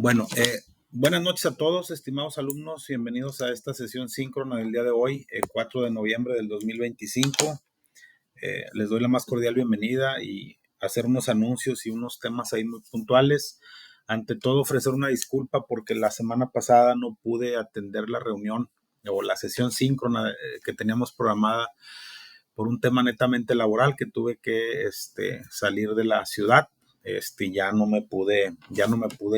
Bueno, buenas noches a todos, estimados alumnos. Bienvenidos a esta sesión síncrona del día de hoy, 4 de noviembre del 2025. Les doy la más cordial bienvenida y hacer unos anuncios y unos temas ahí muy puntuales. Ante todo, ofrecer una disculpa porque la semana pasada no pude atender la reunión o la sesión síncrona que teníamos programada por un tema netamente laboral que tuve que salir de la ciudad. Ya no me pude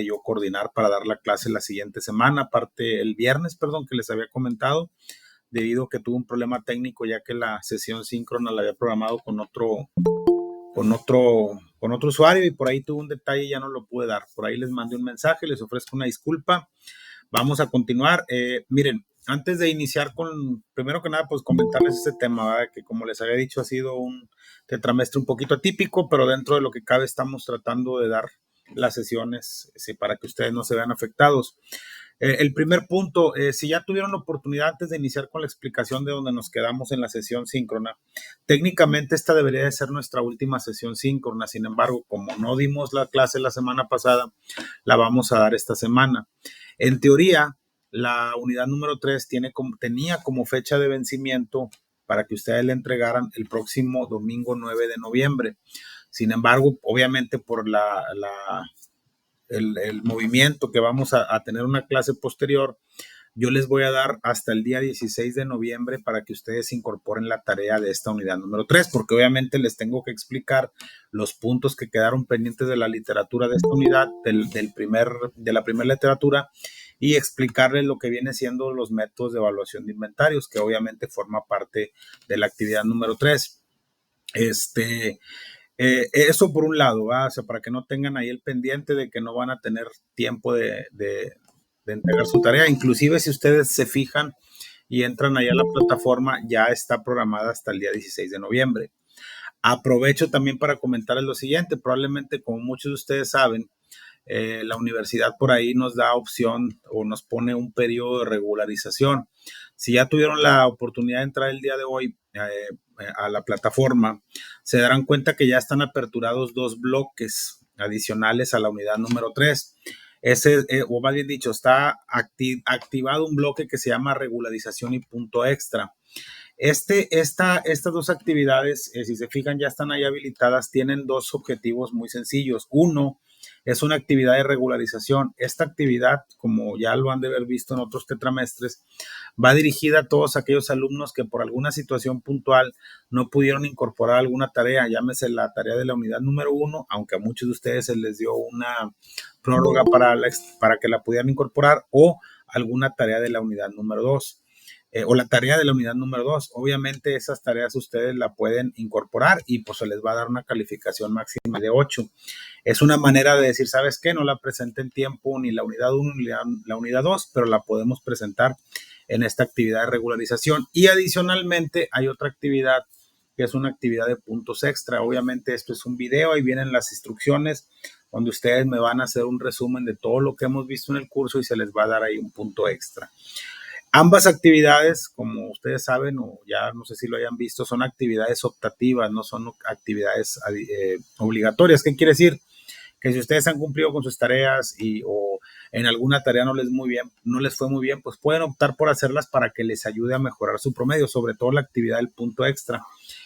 yo coordinar para dar la clase la siguiente semana, aparte el viernes, perdón, que les había comentado, debido a que tuve un problema técnico, ya que la sesión síncrona la había programado con otro usuario y por ahí tuve un detalle y ya no lo pude dar. Por ahí les mandé un mensaje, les ofrezco una disculpa. Vamos a continuar. Miren, antes de iniciar primero que nada, pues comentarles este tema, ¿verdad? Que como les había dicho, ha sido un tetramestre un poquito atípico, pero dentro de lo que cabe estamos tratando de dar las sesiones para que ustedes no se vean afectados. El primer punto, si ya tuvieron la oportunidad antes de iniciar con la explicación de donde nos quedamos en la sesión síncrona, técnicamente esta debería de ser nuestra última sesión síncrona. Sin embargo, como no dimos la clase la semana pasada, la vamos a dar esta semana. En teoría, la unidad número 3 tenía como fecha de vencimiento para que ustedes le entregaran el próximo domingo 9 de noviembre. Sin embargo, obviamente por el movimiento que vamos a tener una clase posterior, yo les voy a dar hasta el día 16 de noviembre para que ustedes incorporen la tarea de esta unidad número 3, porque obviamente les tengo que explicar los puntos que quedaron pendientes de la literatura de esta unidad, de la primera literatura, y explicarles lo que viene siendo los métodos de evaluación de inventarios, que obviamente forma parte de la actividad número 3. Eso por un lado, ¿va? O sea, para que no tengan ahí el pendiente de que no van a tener tiempo de entregar su tarea. Inclusive si ustedes se fijan y entran ahí a la plataforma, ya está programada hasta el día 16 de noviembre. Aprovecho también para comentarles lo siguiente. Probablemente, como muchos de ustedes saben, la universidad por ahí nos da opción o nos pone un periodo de regularización. Si ya tuvieron la oportunidad de entrar el día de hoy a la plataforma, se darán cuenta que ya están aperturados 2 bloques adicionales a la unidad número 3. O más bien dicho, está activado un bloque que se llama regularización y punto extra. Estas 2 actividades, si se fijan, ya están ahí habilitadas, tienen 2 objetivos muy sencillos. Uno, es una actividad de regularización. Esta actividad, como ya lo han de haber visto en otros tetramestres, va dirigida a todos aquellos alumnos que por alguna situación puntual no pudieron incorporar alguna tarea, llámese la tarea de la unidad número 1, aunque a muchos de ustedes se les dio una prórroga para que la pudieran incorporar, o alguna tarea de la unidad número 2. O la tarea de la unidad número 2. Obviamente esas tareas ustedes la pueden incorporar y pues se les va a dar una calificación máxima de 8. Es una manera de decir, ¿sabes qué? No la presenté en tiempo ni la unidad 1 ni la unidad 2, pero la podemos presentar en esta actividad de regularización. Y adicionalmente hay otra actividad que es una actividad de puntos extra. Obviamente esto es un video, ahí vienen las instrucciones donde ustedes me van a hacer un resumen de todo lo que hemos visto en el curso y se les va a dar ahí un punto extra. Ambas actividades, como ustedes saben, o ya no sé si lo hayan visto, son actividades optativas, no son actividades obligatorias. ¿Qué quiere decir? Que si ustedes han cumplido con sus tareas o en alguna tarea no les fue muy bien, pues pueden optar por hacerlas para que les ayude a mejorar su promedio, sobre todo la actividad del punto extra.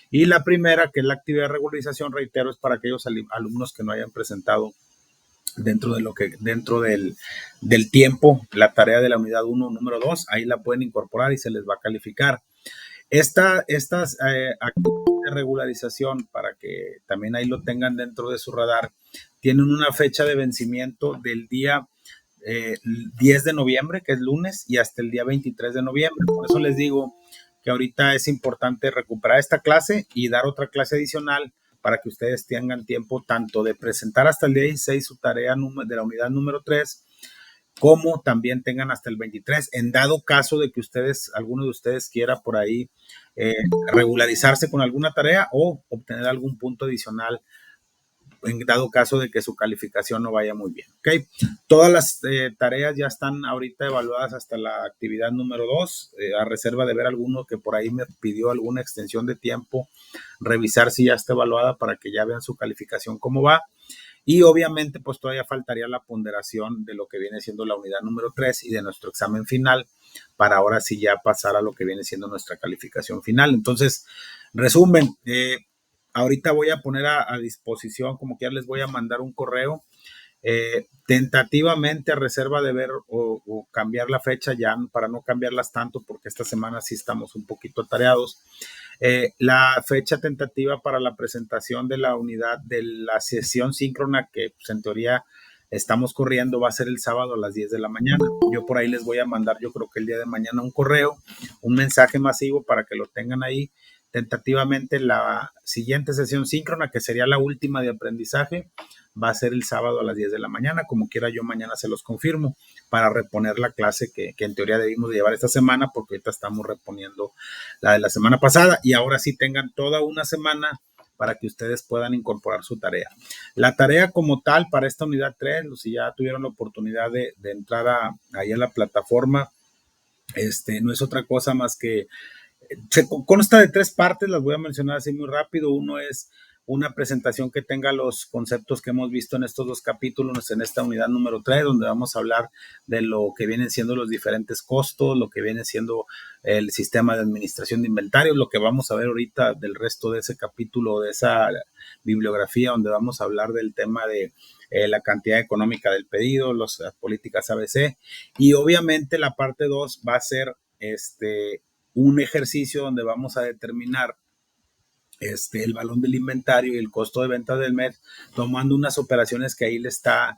Y la primera, que es la actividad de regularización, reitero, es para aquellos alumnos que no hayan presentado dentro del tiempo la tarea de la unidad 1 número 2, ahí la pueden incorporar y se les va a calificar. Estas actividades de regularización, para que también ahí lo tengan dentro de su radar, tienen una fecha de vencimiento del día 10 de noviembre, que es lunes, y hasta el día 23 de noviembre. Por eso les digo que ahorita es importante recuperar esta clase y dar otra clase adicional para que ustedes tengan tiempo tanto de presentar hasta el día 16 su tarea de la unidad número 3, como también tengan hasta el 23, en dado caso de que alguno de ustedes quiera por ahí regularizarse con alguna tarea o obtener algún punto adicional en dado caso de que su calificación no vaya muy bien. ¿Okay? Todas las tareas ya están ahorita evaluadas hasta la actividad número 2, a reserva de ver alguno que por ahí me pidió alguna extensión de tiempo, revisar si ya está evaluada para que ya vean su calificación cómo va. Y obviamente pues todavía faltaría la ponderación de lo que viene siendo la unidad número 3 y de nuestro examen final para ahora sí ya pasar a lo que viene siendo nuestra calificación final. Entonces, resumen, ahorita voy a poner a disposición, como que ya les voy a mandar un correo tentativamente a reserva de ver o cambiar la fecha ya para no cambiarlas tanto porque esta semana sí estamos un poquito atareados. La fecha tentativa para la presentación de la unidad de la sesión síncrona que pues, en teoría estamos corriendo va a ser el sábado a las 10 de la mañana. Yo por ahí les voy a mandar, yo creo que el día de mañana un correo, un mensaje masivo para que lo tengan ahí. Tentativamente la siguiente sesión síncrona, que sería la última de aprendizaje, va a ser el sábado a las 10 de la mañana. Como quiera, yo mañana se los confirmo para reponer la clase que en teoría debimos de llevar esta semana, porque ahorita estamos reponiendo la de la semana pasada y ahora sí tengan toda una semana para que ustedes puedan incorporar su tarea. La tarea como tal para esta unidad 3, si ya tuvieron la oportunidad de entrar ahí a la plataforma, no es otra cosa más que se consta de 3 partes, las voy a mencionar así muy rápido. Uno es una presentación que tenga los conceptos que hemos visto en estos 2 capítulos, en esta unidad número 3, donde vamos a hablar de lo que vienen siendo los diferentes costos, lo que viene siendo el sistema de administración de inventarios, lo que vamos a ver ahorita del resto de ese capítulo, de esa bibliografía, donde vamos a hablar del tema de la cantidad económica del pedido, las políticas ABC, y obviamente la parte 2 va a ser un ejercicio donde vamos a determinar el balón del inventario y el costo de venta del mes, tomando unas operaciones que ahí le está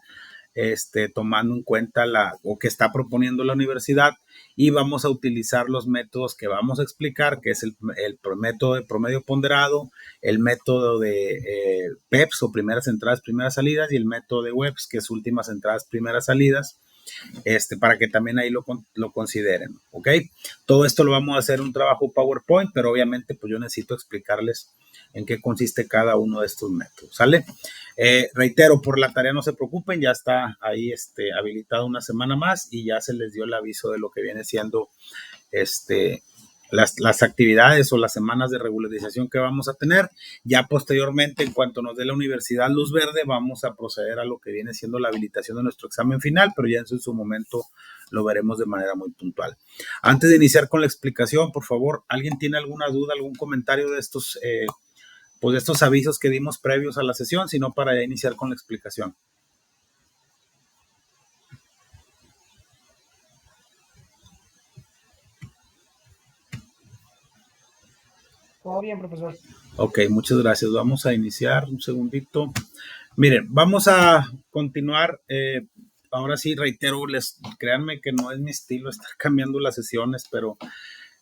tomando en cuenta o que está proponiendo la universidad, y vamos a utilizar los métodos que vamos a explicar, que es el método de promedio ponderado, el método de PEPS o primeras entradas, primeras salidas, y el método de WEBS, que es últimas entradas, primeras salidas, para que también ahí lo consideren, ¿ok? Todo esto lo vamos a hacer un trabajo PowerPoint, pero obviamente pues yo necesito explicarles en qué consiste cada uno de estos métodos, ¿sale? Reitero, por la tarea no se preocupen, ya está ahí habilitado una semana más y ya se les dio el aviso de lo que viene siendo las actividades o las semanas de regularización que vamos a tener. Ya posteriormente, en cuanto nos dé la universidad luz verde, vamos a proceder a lo que viene siendo la habilitación de nuestro examen final, pero ya en su momento lo veremos de manera muy puntual. Antes de iniciar con la explicación, por favor, ¿alguien tiene alguna duda, algún comentario de estos, pues de estos avisos que dimos previos a la sesión, sino para ya iniciar con la explicación? Todo bien, profesor. Ok, muchas gracias. Vamos a iniciar un segundito. Miren, vamos a continuar. Ahora sí, reitero, créanme que no es mi estilo estar cambiando las sesiones, pero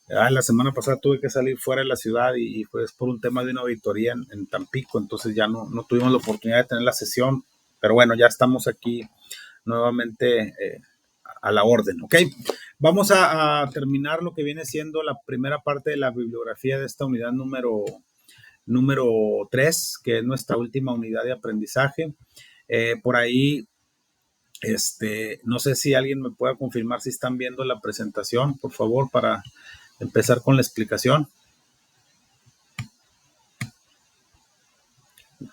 la semana pasada tuve que salir fuera de la ciudad y fue por un tema de una auditoría en Tampico, entonces ya no tuvimos la oportunidad de tener la sesión, pero bueno, ya estamos aquí nuevamente a la orden, ¿ok? Vamos a terminar lo que viene siendo la primera parte de la bibliografía de esta unidad número 3, que es nuestra última unidad de aprendizaje. Por ahí, no sé si alguien me pueda confirmar si están viendo la presentación, por favor, para empezar con la explicación.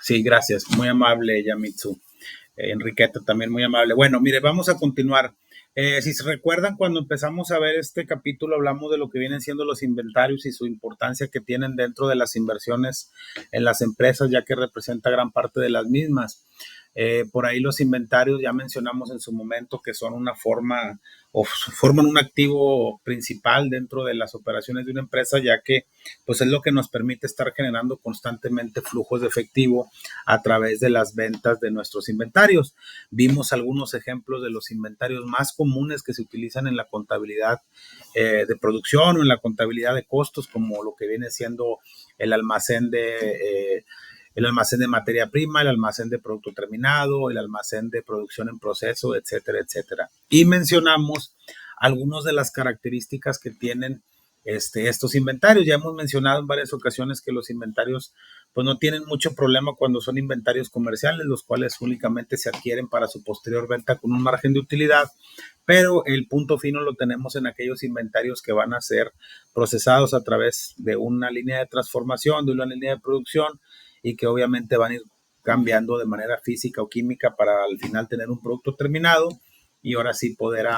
Sí, gracias. Muy amable, Yamitsu. Enriqueta también muy amable. Bueno, mire, vamos a continuar. Si se recuerdan, cuando empezamos a ver este capítulo, hablamos de lo que vienen siendo los inventarios y su importancia que tienen dentro de las inversiones en las empresas, ya que representa gran parte de las mismas. Por ahí los inventarios ya mencionamos en su momento que son una forma o forman un activo principal dentro de las operaciones de una empresa, ya que pues es lo que nos permite estar generando constantemente flujos de efectivo a través de las ventas de nuestros inventarios. Vimos algunos ejemplos de los inventarios más comunes que se utilizan en la contabilidad de producción o en la contabilidad de costos, como lo que viene siendo el almacén de materia prima, el almacén de producto terminado, el almacén de producción en proceso, etcétera, etcétera. Y mencionamos algunas de las características que tienen estos inventarios. Ya hemos mencionado en varias ocasiones que los inventarios pues no tienen mucho problema cuando son inventarios comerciales, los cuales únicamente se adquieren para su posterior venta con un margen de utilidad, pero el punto fino lo tenemos en aquellos inventarios que van a ser procesados a través de una línea de transformación, de una línea de producción, y que obviamente van a ir cambiando de manera física o química para al final tener un producto terminado y ahora sí poder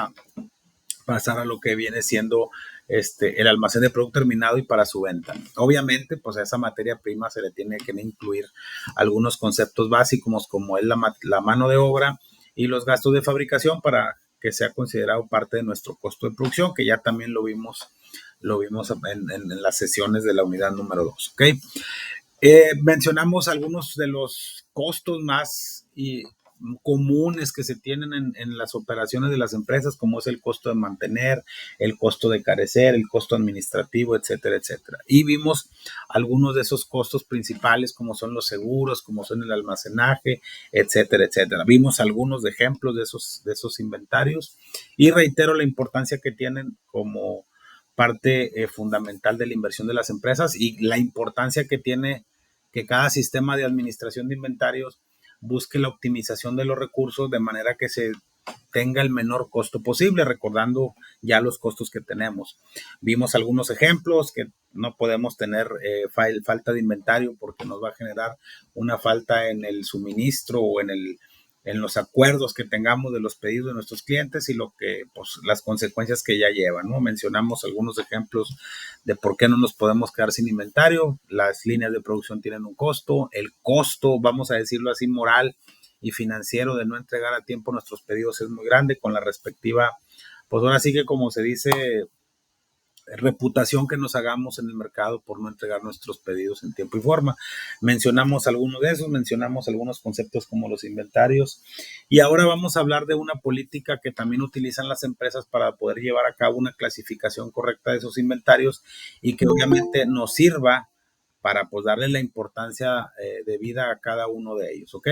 pasar a lo que viene siendo el almacén de producto terminado y para su venta. Obviamente, pues a esa materia prima se le tiene que incluir algunos conceptos básicos como es la mano de obra y los gastos de fabricación para que sea considerado parte de nuestro costo de producción, que ya también lo vimos en las sesiones de la unidad número 2. ¿Okay? Mencionamos algunos de los costos más comunes que se tienen en las operaciones de las empresas, como es el costo de mantener, el costo de carecer, el costo administrativo, etcétera, etcétera. Y vimos algunos de esos costos principales, como son los seguros, como son el almacenaje, etcétera, etcétera. Vimos algunos ejemplos de esos inventarios y reitero la importancia que tienen como parte fundamental de la inversión de las empresas y la importancia que tiene que cada sistema de administración de inventarios busque la optimización de los recursos de manera que se tenga el menor costo posible, recordando ya los costos que tenemos. Vimos algunos ejemplos que no podemos tener falta de inventario porque nos va a generar una falta en el suministro o en los acuerdos que tengamos de los pedidos de nuestros clientes y pues, las consecuencias que ya llevan, ¿no? Mencionamos algunos ejemplos de por qué no nos podemos quedar sin inventario. Las líneas de producción tienen un costo, el costo, vamos a decirlo así, moral y financiero de no entregar a tiempo nuestros pedidos es muy grande con la respectiva, pues ahora sí que como se dice, reputación que nos hagamos en el mercado por no entregar nuestros pedidos en tiempo y forma. Mencionamos algunos de esos, mencionamos algunos conceptos como los inventarios y ahora vamos a hablar de una política que también utilizan las empresas para poder llevar a cabo una clasificación correcta de esos inventarios y que obviamente nos sirva para pues darle la importancia debida a cada uno de ellos, ¿ok?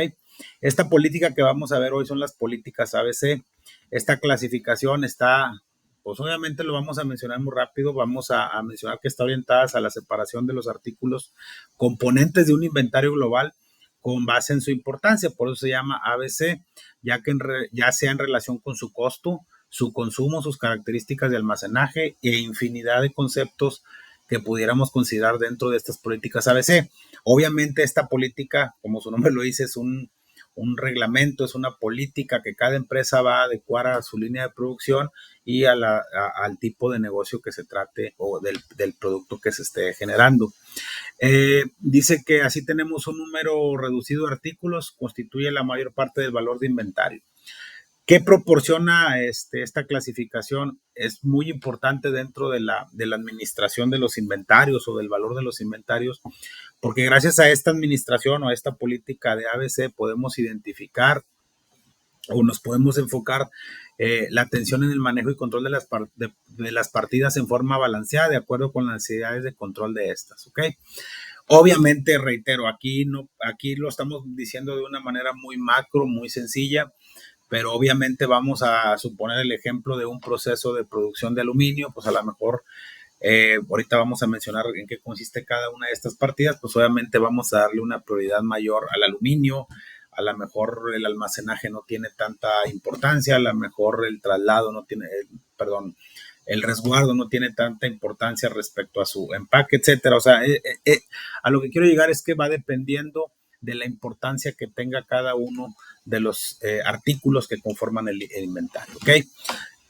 Esta política que vamos a ver hoy son las políticas ABC. Esta clasificación está, pues obviamente lo vamos a mencionar muy rápido, vamos a mencionar que está orientada a la separación de los artículos componentes de un inventario global con base en su importancia, por eso se llama ABC, ya sea en relación con su costo, su consumo, sus características de almacenaje e infinidad de conceptos que pudiéramos considerar dentro de estas políticas ABC. Obviamente esta política, como su nombre lo dice, es un reglamento, es una política que cada empresa va a adecuar a su línea de producción y al tipo de negocio que se trate o del producto que se esté generando. Dice que así tenemos un número reducido de artículos, constituye la mayor parte del valor de inventario. ¿Qué proporciona esta clasificación? Es muy importante dentro de la administración de los inventarios o del valor de los inventarios, porque gracias a esta administración o a esta política de ABC podemos identificar o nos podemos enfocar la atención en el manejo y control de las partidas en forma balanceada de acuerdo con las necesidades de control de estas, ¿ok? Obviamente, reitero, aquí lo estamos diciendo de una manera muy macro, muy sencilla, pero obviamente vamos a suponer el ejemplo de un proceso de producción de aluminio, pues a lo mejor ahorita vamos a mencionar en qué consiste cada una de estas partidas, pues obviamente vamos a darle una prioridad mayor al aluminio, a lo mejor el almacenaje no tiene tanta importancia, a lo mejor el traslado no tiene, perdón, el resguardo no tiene tanta importancia respecto a su empaque, etcétera. O sea, a lo que quiero llegar es que va dependiendo de la importancia que tenga cada uno de los artículos que conforman el inventario, ¿ok?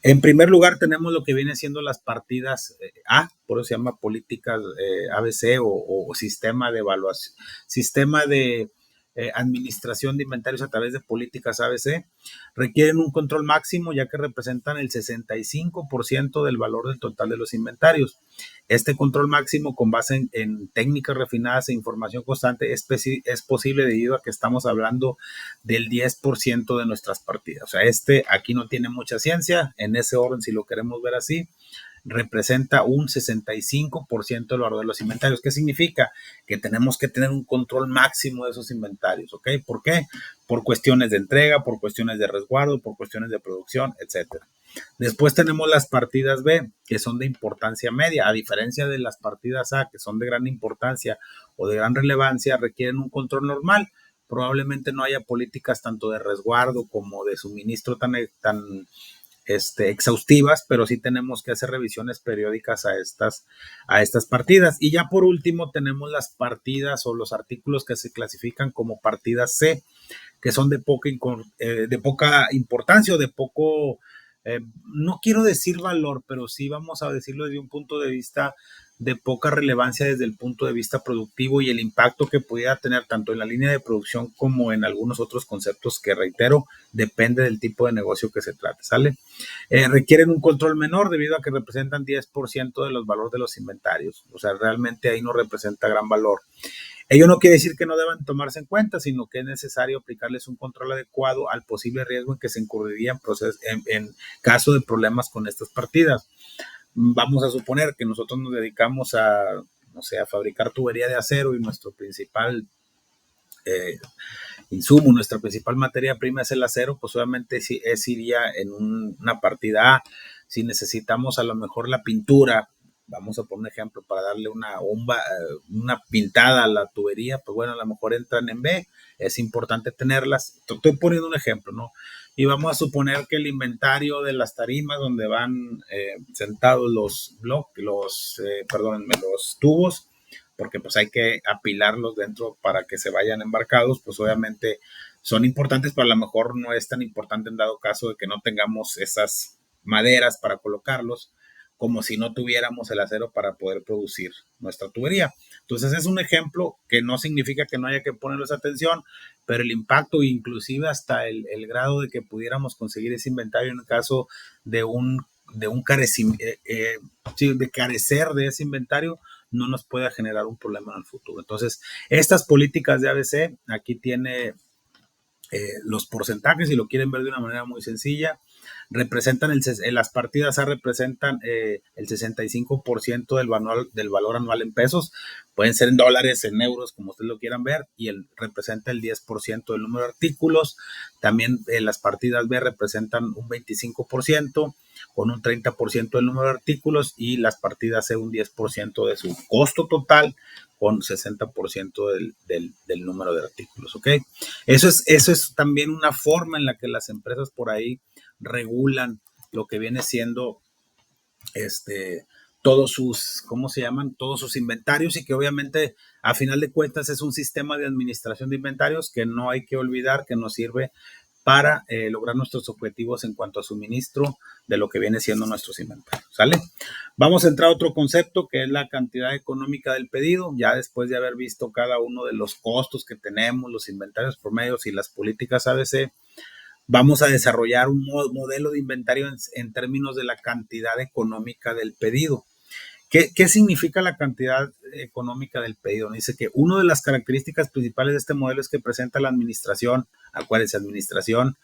En primer lugar tenemos lo que viene siendo las partidas A, por eso se llama políticas ABC o sistema de evaluación, sistema de administración de inventarios a través de políticas ABC, requieren un control máximo ya que representan el 65% del valor del total de los inventarios. Este control máximo con base en técnicas refinadas e información constante es posible debido a que estamos hablando del 10% de nuestras partidas. O sea, aquí no tiene mucha ciencia, en ese orden si lo queremos ver así, representa un 65% del valor de los inventarios. ¿Qué significa? Que tenemos que tener un control máximo de esos inventarios, ¿ok? ¿Por qué? Por cuestiones de entrega, por cuestiones de resguardo, por cuestiones de producción, etcétera. Después tenemos las partidas B, que son de importancia media, a diferencia de las partidas A, que son de gran importancia o de gran relevancia, requieren un control normal. Probablemente no haya políticas tanto de resguardo como de suministro tan exhaustivas, pero sí tenemos que hacer revisiones periódicas a estas partidas. Y ya por último tenemos las partidas o los artículos que se clasifican como partidas C, que son de poca importancia o de poco, no quiero decir valor, pero sí vamos a decirlo desde un punto de vista de poca relevancia desde el punto de vista productivo y el impacto que pudiera tener tanto en la línea de producción como en algunos otros conceptos que, reitero, depende del tipo de negocio que se trate, ¿sale? Requieren un control menor debido a que representan 10% de los valores de los inventarios, o sea, realmente ahí no representa gran valor. Ello no quiere decir que no deban tomarse en cuenta, sino que es necesario aplicarles un control adecuado al posible riesgo en que se incurriría en caso de problemas con estas partidas. Vamos a suponer que nosotros nos dedicamos a, no sé, a fabricar tubería de acero y nuestro principal insumo, nuestra principal materia prima es el acero, pues obviamente iría en una partida A. Si necesitamos a lo mejor la pintura, vamos a poner un ejemplo, para darle una pintada a la tubería, pues bueno, a lo mejor entran en B, es importante tenerlas. Estoy poniendo un ejemplo, ¿no? Y vamos a suponer que el inventario de las tarimas donde van sentados los tubos, porque pues hay que apilarlos dentro para que se vayan embarcados, pues obviamente son importantes, pero a lo mejor no es tan importante en dado caso de que no tengamos esas maderas para colocarlos, como si no tuviéramos el acero para poder producir nuestra tubería. Entonces es un ejemplo que no significa que no haya que ponerles atención, pero el impacto, inclusive hasta el grado de que pudiéramos conseguir ese inventario en el caso de de carecer de ese inventario, no nos pueda generar un problema en el futuro. Entonces, estas políticas de ABC, aquí tiene los porcentajes, si lo quieren ver de una manera muy sencilla, representan las partidas A representan el 65% del valor anual en pesos, pueden ser en dólares, en euros, como ustedes lo quieran ver, y representa el 10% del número de artículos. También las partidas B representan un 25%, con un 30% del número de artículos, y las partidas C un 10% de su costo total, con 60% del número de artículos, ¿ok? Eso es también una forma en la que las empresas por ahí regulan lo que viene siendo todos sus, ¿cómo se llaman? Todos sus inventarios, y que obviamente a final de cuentas es un sistema de administración de inventarios que no hay que olvidar que nos sirve para lograr nuestros objetivos en cuanto a suministro de lo que viene siendo nuestros inventarios, ¿sale? Vamos a entrar a otro concepto que es la cantidad económica del pedido, ya después de haber visto cada uno de los costos que tenemos, los inventarios promedios y las políticas ABC. Vamos a desarrollar un modelo de inventario en términos de la cantidad económica del pedido. ¿Qué significa la cantidad económica del pedido? Dice que una de las características principales de este modelo es que presenta la administración, acuérdense, administración,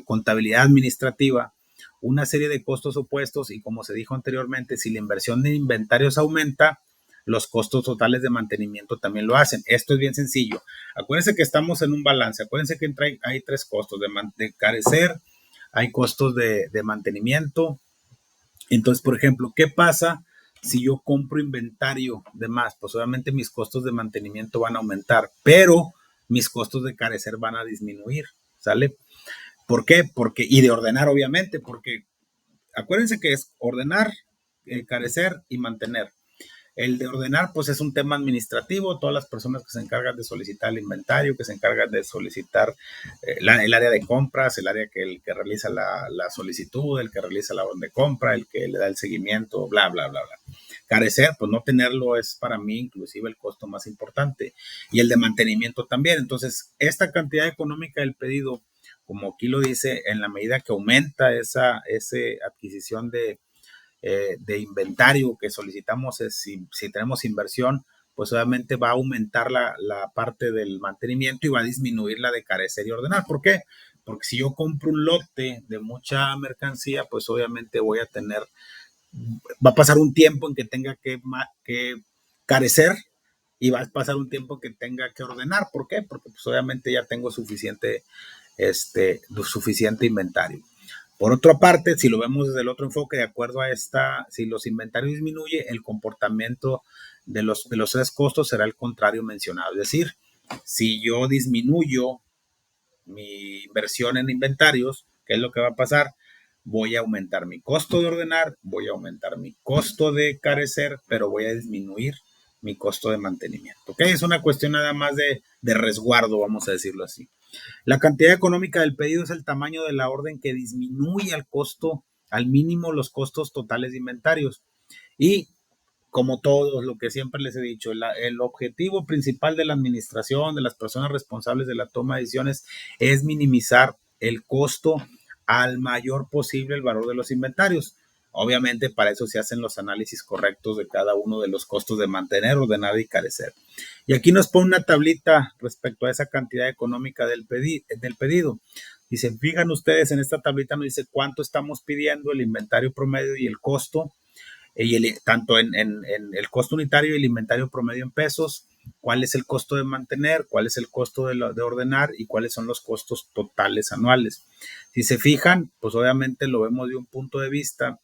contabilidad administrativa, una serie de costos opuestos, y como se dijo anteriormente, si la inversión de inventarios aumenta, los costos totales de mantenimiento también lo hacen. Esto es bien sencillo. Acuérdense que estamos en un balance. Acuérdense que hay tres costos: de carecer, hay costos de mantenimiento. Entonces, por ejemplo, ¿qué pasa si yo compro inventario de más? Pues obviamente mis costos de mantenimiento van a aumentar, pero mis costos de carecer van a disminuir, ¿sale? ¿Por qué? Y de ordenar, obviamente, porque acuérdense que es ordenar, carecer y mantener. El de ordenar, pues es un tema administrativo, todas las personas que se encargan de solicitar el inventario, que se encargan de solicitar el área de compras, el que realiza la solicitud, el que realiza la orden de compra, el que le da el seguimiento, bla, bla, bla, bla. Carecer, pues no tenerlo es para mí inclusive el costo más importante, y el de mantenimiento también. Entonces, esta cantidad económica del pedido, como aquí lo dice, en la medida que aumenta esa adquisición de inventario que solicitamos, si tenemos inversión, pues obviamente va a aumentar la parte del mantenimiento y va a disminuir la de carecer y ordenar. ¿Por qué? Porque si yo compro un lote de mucha mercancía, pues obviamente va a pasar un tiempo en que tenga que carecer, y va a pasar un tiempo que tenga que ordenar. ¿Por qué? Porque pues obviamente ya tengo suficiente inventario. Por otra parte, si lo vemos desde el otro enfoque, de acuerdo a si los inventarios disminuye, el comportamiento de los tres costos será el contrario mencionado. Es decir, si yo disminuyo mi inversión en inventarios, ¿qué es lo que va a pasar? voy a aumentar mi costo de ordenar, voy a aumentar mi costo de carecer, pero voy a disminuir mi costo de mantenimiento. ¿Ok? Es una cuestión nada más de resguardo, vamos a decirlo así. La cantidad económica del pedido es el tamaño de la orden que disminuye al costo, al mínimo, los costos totales de inventarios. Y como todos, lo que siempre les he dicho, el objetivo principal de la administración, de las personas responsables de la toma de decisiones, es minimizar el costo al mayor posible el valor de los inventarios. Obviamente para eso se hacen los análisis correctos de cada uno de los costos de mantener, ordenar y carecer. Y aquí nos pone una tablita respecto a esa cantidad económica del pedido. Dice, fijan ustedes, en esta tablita nos dice cuánto estamos pidiendo, el inventario promedio y el costo, y tanto en el costo unitario y el inventario promedio en pesos, cuál es el costo de mantener, cuál es el costo de ordenar y cuáles son los costos totales anuales. Si se fijan, pues obviamente lo vemos de un punto de vista.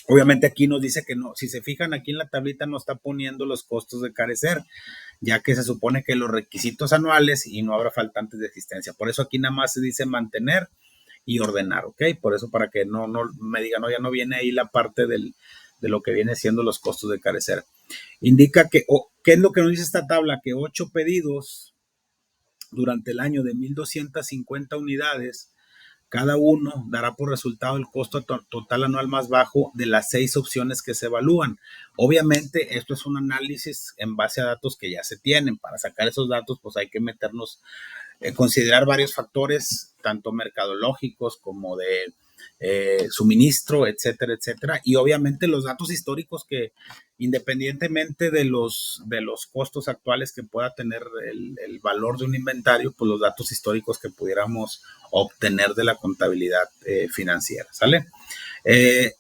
Obviamente aquí nos dice que no, si se fijan aquí en la tablita no está poniendo los costos de carecer, ya que se supone que los requisitos anuales y no habrá faltantes de existencia. Por eso aquí nada más se dice mantener y ordenar, ¿ok? Por eso para que no me digan, no, ya no viene ahí la parte de lo que viene siendo los costos de carecer. Indica que, ¿qué es lo que nos dice esta tabla? Que 8 pedidos durante el año de 1,250 unidades, cada uno dará por resultado el costo total anual más bajo de las 6 opciones que se evalúan. Obviamente, esto es un análisis en base a datos que ya se tienen. Para sacar esos datos, pues hay que meternos, considerar varios factores, tanto mercadológicos como de suministro, etcétera, etcétera. Y obviamente los datos históricos que, independientemente de los costos actuales que pueda tener el valor de un inventario, pues los datos históricos que pudiéramos obtener de la contabilidad financiera, ¿sale?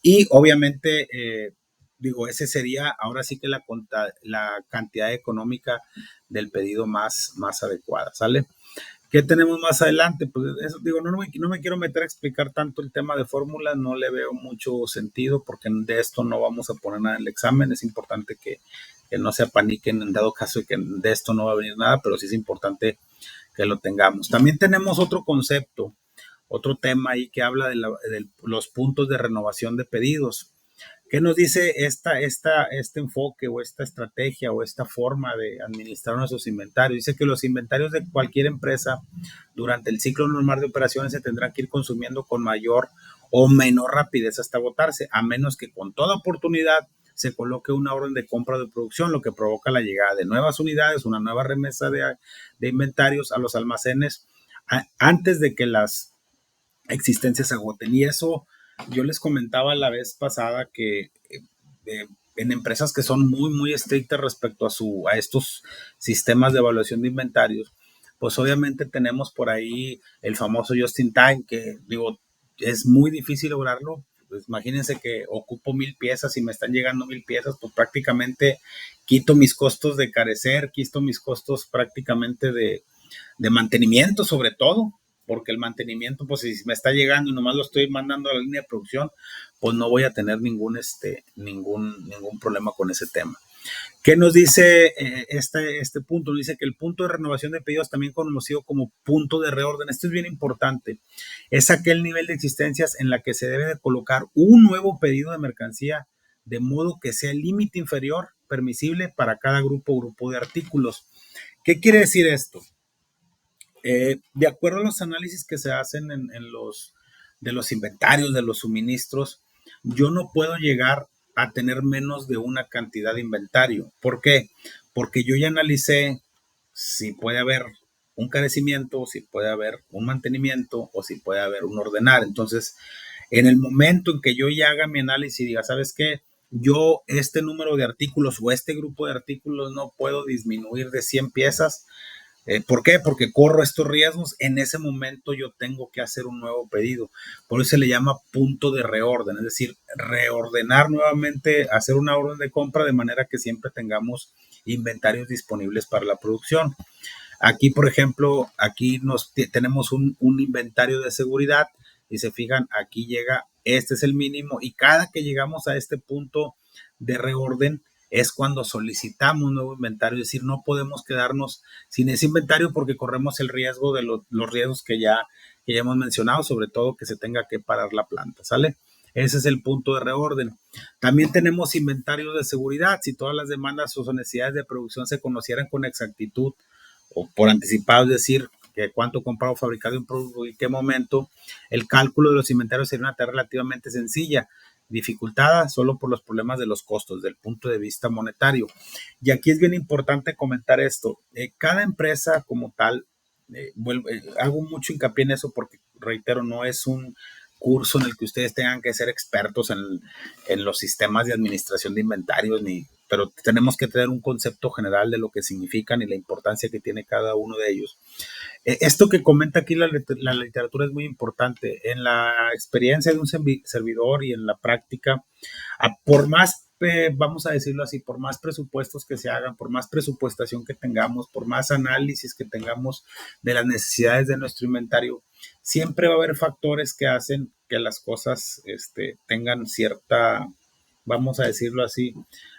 Y obviamente, digo, ese sería ahora sí que la cantidad económica del pedido más adecuada, ¿sale? ¿Qué tenemos más adelante? Pues eso, digo, no me quiero meter a explicar tanto el tema de fórmulas, no le veo mucho sentido porque de esto no vamos a poner nada en el examen. Es importante que no se apaniquen en dado caso de que de esto no va a venir nada, pero sí es importante que lo tengamos. También tenemos otro concepto, otro tema ahí que habla de los puntos de renovación de pedidos. ¿Qué nos dice este enfoque o esta estrategia o esta forma de administrar nuestros inventarios? Dice que los inventarios de cualquier empresa durante el ciclo normal de operaciones se tendrán que ir consumiendo con mayor o menor rapidez hasta agotarse, a menos que con toda oportunidad se coloque una orden de compra de producción, lo que provoca la llegada de nuevas unidades, una nueva remesa de inventarios a los almacenes antes de que las existencias se agoten. Y eso yo les comentaba la vez pasada que en empresas que son muy estrictas respecto a estos sistemas de evaluación de inventarios, pues obviamente tenemos por ahí el famoso just in time, que digo, es muy difícil lograrlo. Pues imagínense que ocupo 1,000 piezas y me están llegando 1,000 piezas, pues prácticamente quito mis costos de carecer, quito mis costos prácticamente de mantenimiento sobre todo, porque el mantenimiento, pues si me está llegando y nomás lo estoy mandando a la línea de producción, pues no voy a tener ningún problema con ese tema. ¿Qué nos dice este punto? Nos dice que el punto de renovación de pedidos, también conocido como punto de reorden, esto es bien importante, es aquel nivel de existencias en la que se debe de colocar un nuevo pedido de mercancía de modo que sea el límite inferior permisible para cada grupo de artículos. ¿Qué quiere decir esto? De acuerdo a los análisis que se hacen de los inventarios, de los suministros, yo no puedo llegar a tener menos de una cantidad de inventario. ¿Por qué? Porque yo ya analicé si puede haber un carecimiento, si puede haber un mantenimiento o si puede haber un ordenar. Entonces, en el momento en que yo ya haga mi análisis y diga, ¿sabes qué? Yo este número de artículos o este grupo de artículos no puedo disminuir de 100 piezas. ¿Por qué? Porque corro estos riesgos. En ese momento yo tengo que hacer un nuevo pedido. Por eso se le llama punto de reorden, es decir, reordenar nuevamente, hacer una orden de compra de manera que siempre tengamos inventarios disponibles para la producción. Aquí, por ejemplo, aquí tenemos un inventario de seguridad y se fijan, aquí llega, este es el mínimo y cada que llegamos a este punto de reorden, es cuando solicitamos un nuevo inventario, es decir, no podemos quedarnos sin ese inventario porque corremos el riesgo de los riesgos que ya hemos mencionado, sobre todo que se tenga que parar la planta, ¿sale? Ese es el punto de reorden. También tenemos inventarios de seguridad. Si todas las demandas o necesidades de producción se conocieran con exactitud o por anticipado, es decir, que cuánto comprado o fabricado un producto y qué momento, el cálculo de los inventarios sería una tarea relativamente sencilla, dificultada solo por los problemas de los costos, del punto de vista monetario. Y aquí es bien importante comentar esto. Cada empresa como tal, hago mucho hincapié en eso porque, reitero, no es un curso en el que ustedes tengan que ser expertos en los sistemas de administración de inventarios, pero tenemos que tener un concepto general de lo que significan y la importancia que tiene cada uno de ellos. Esto que comenta aquí la literatura es muy importante. En la experiencia de un servidor y en la práctica, por más, vamos a decirlo así, por más presupuestos que se hagan, por más presupuestación que tengamos, por más análisis que tengamos de las necesidades de nuestro inventario, siempre va a haber factores que hacen que las cosas tengan cierta, vamos a decirlo así,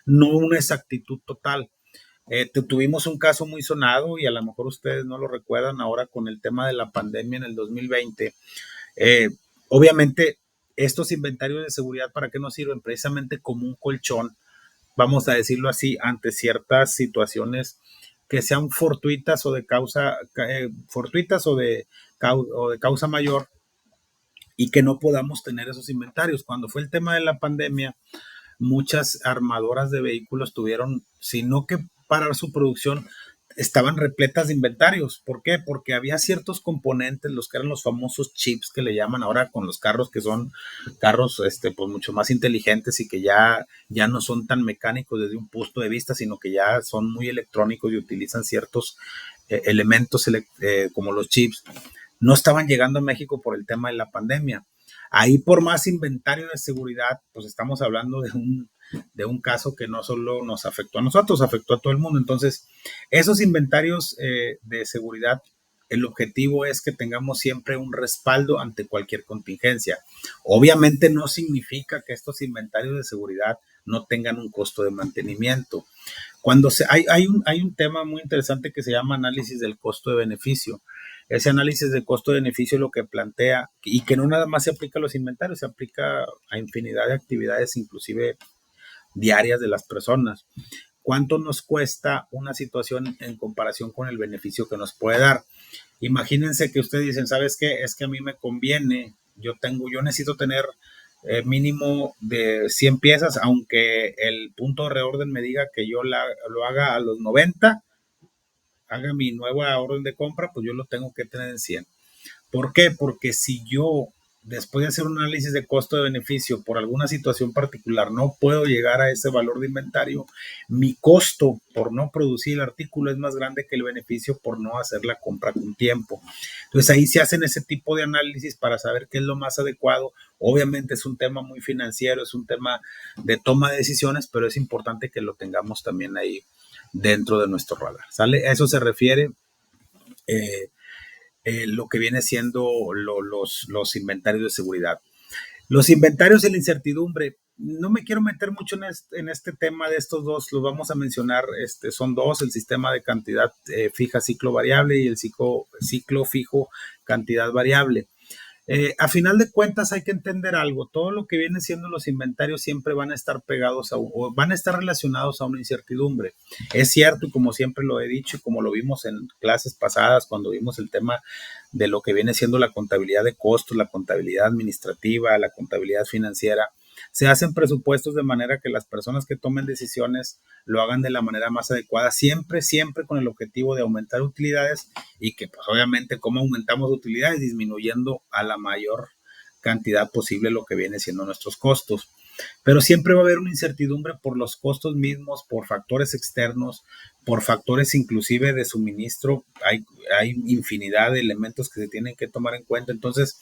no una exactitud total. Tuvimos un caso muy sonado y a lo mejor ustedes no lo recuerdan ahora con el tema de la pandemia en el 2020. Eh, Obviamente, estos inventarios de seguridad, ¿para qué nos sirven? Precisamente como un colchón, vamos a decirlo así, ante ciertas situaciones que sean fortuitas o de causa, fortuitas o de causa mayor y que no podamos tener esos inventarios. Cuando fue el tema de la pandemia, muchas armadoras de vehículos tuvieron, sino que parar su producción, estaban repletas de inventarios. ¿Por qué? Porque había ciertos componentes, los que eran los famosos chips que le llaman ahora con los carros, que son carros pues mucho más inteligentes y que ya no son tan mecánicos desde un punto de vista, sino que ya son muy electrónicos y utilizan ciertos elementos como los chips. No estaban llegando a México por el tema de la pandemia. Ahí por más inventario de seguridad, pues estamos hablando de un caso que no solo nos afectó a nosotros, afectó a todo el mundo. Entonces, esos inventarios de seguridad, el objetivo es que tengamos siempre un respaldo ante cualquier contingencia. Obviamente no significa que estos inventarios de seguridad no tengan un costo de mantenimiento. Hay un tema muy interesante que se llama análisis del costo de beneficio. Ese análisis de costo de beneficio lo que plantea, y que no nada más se aplica a los inventarios, se aplica a infinidad de actividades, inclusive diarias de las personas. ¿Cuánto nos cuesta una situación en comparación con el beneficio que nos puede dar? Imagínense que ustedes dicen, ¿sabes qué? Es que a mí me conviene, yo necesito tener mínimo de 100 piezas, aunque el punto de reorden me diga que yo lo haga a los 90, haga mi nueva orden de compra, pues yo lo tengo que tener en 100. ¿Por qué? Porque si yo, después de hacer un análisis de costo de beneficio por alguna situación particular, no puedo llegar a ese valor de inventario, mi costo por no producir el artículo es más grande que el beneficio por no hacer la compra con tiempo. Entonces ahí se hacen ese tipo de análisis para saber qué es lo más adecuado. Obviamente es un tema muy financiero, es un tema de toma de decisiones, pero es importante que lo tengamos también ahí dentro de nuestro radar. ¿Sale? A eso se refiere eh, lo que viene siendo los inventarios de seguridad. Los inventarios de la incertidumbre, no me quiero meter mucho en este tema de estos dos, los vamos a mencionar, son dos, el sistema de cantidad fija ciclo variable y el ciclo fijo cantidad variable. A final de cuentas hay que entender algo, todo lo que viene siendo los inventarios siempre van a estar pegados o van a estar relacionados a una incertidumbre. Es cierto, y como siempre lo he dicho y como lo vimos en clases pasadas cuando vimos el tema de lo que viene siendo la contabilidad de costos, la contabilidad administrativa, la contabilidad financiera, se hacen presupuestos de manera que las personas que tomen decisiones lo hagan de la manera más adecuada, siempre, siempre con el objetivo de aumentar utilidades y que pues obviamente cómo aumentamos utilidades disminuyendo a la mayor cantidad posible lo que viene siendo nuestros costos. Pero siempre va a haber una incertidumbre por los costos mismos, por factores externos, por factores inclusive de suministro. Hay infinidad de elementos que se tienen que tomar en cuenta. Entonces,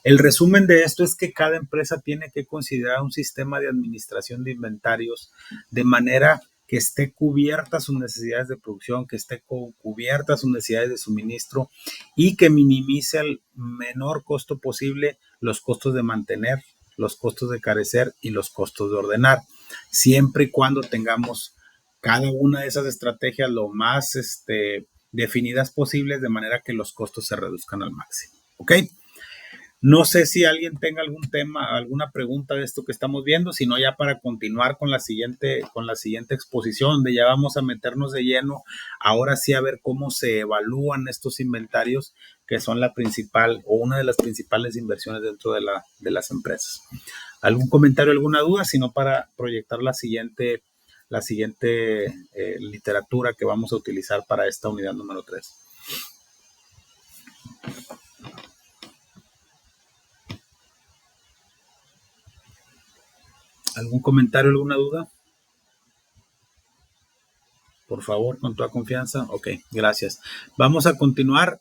el resumen de esto es que cada empresa tiene que considerar un sistema de administración de inventarios de manera que esté cubierta sus necesidades de producción, que esté cubierta sus necesidades de suministro y que minimice al menor costo posible los costos de mantener, los costos de carecer y los costos de ordenar, siempre y cuando tengamos cada una de esas estrategias lo más definidas posibles de manera que los costos se reduzcan al máximo. ¿Ok? No sé si alguien tenga algún tema, alguna pregunta de esto que estamos viendo, sino ya para continuar con la siguiente exposición, donde ya vamos a meternos de lleno, ahora sí a ver cómo se evalúan estos inventarios, que son la principal o una de las principales inversiones dentro de las empresas. ¿Algún comentario, alguna duda? Sino para proyectar la siguiente literatura que vamos a utilizar para esta unidad número 3. ¿Algún comentario, alguna duda? Por favor, con toda confianza. Ok, gracias. Vamos a continuar.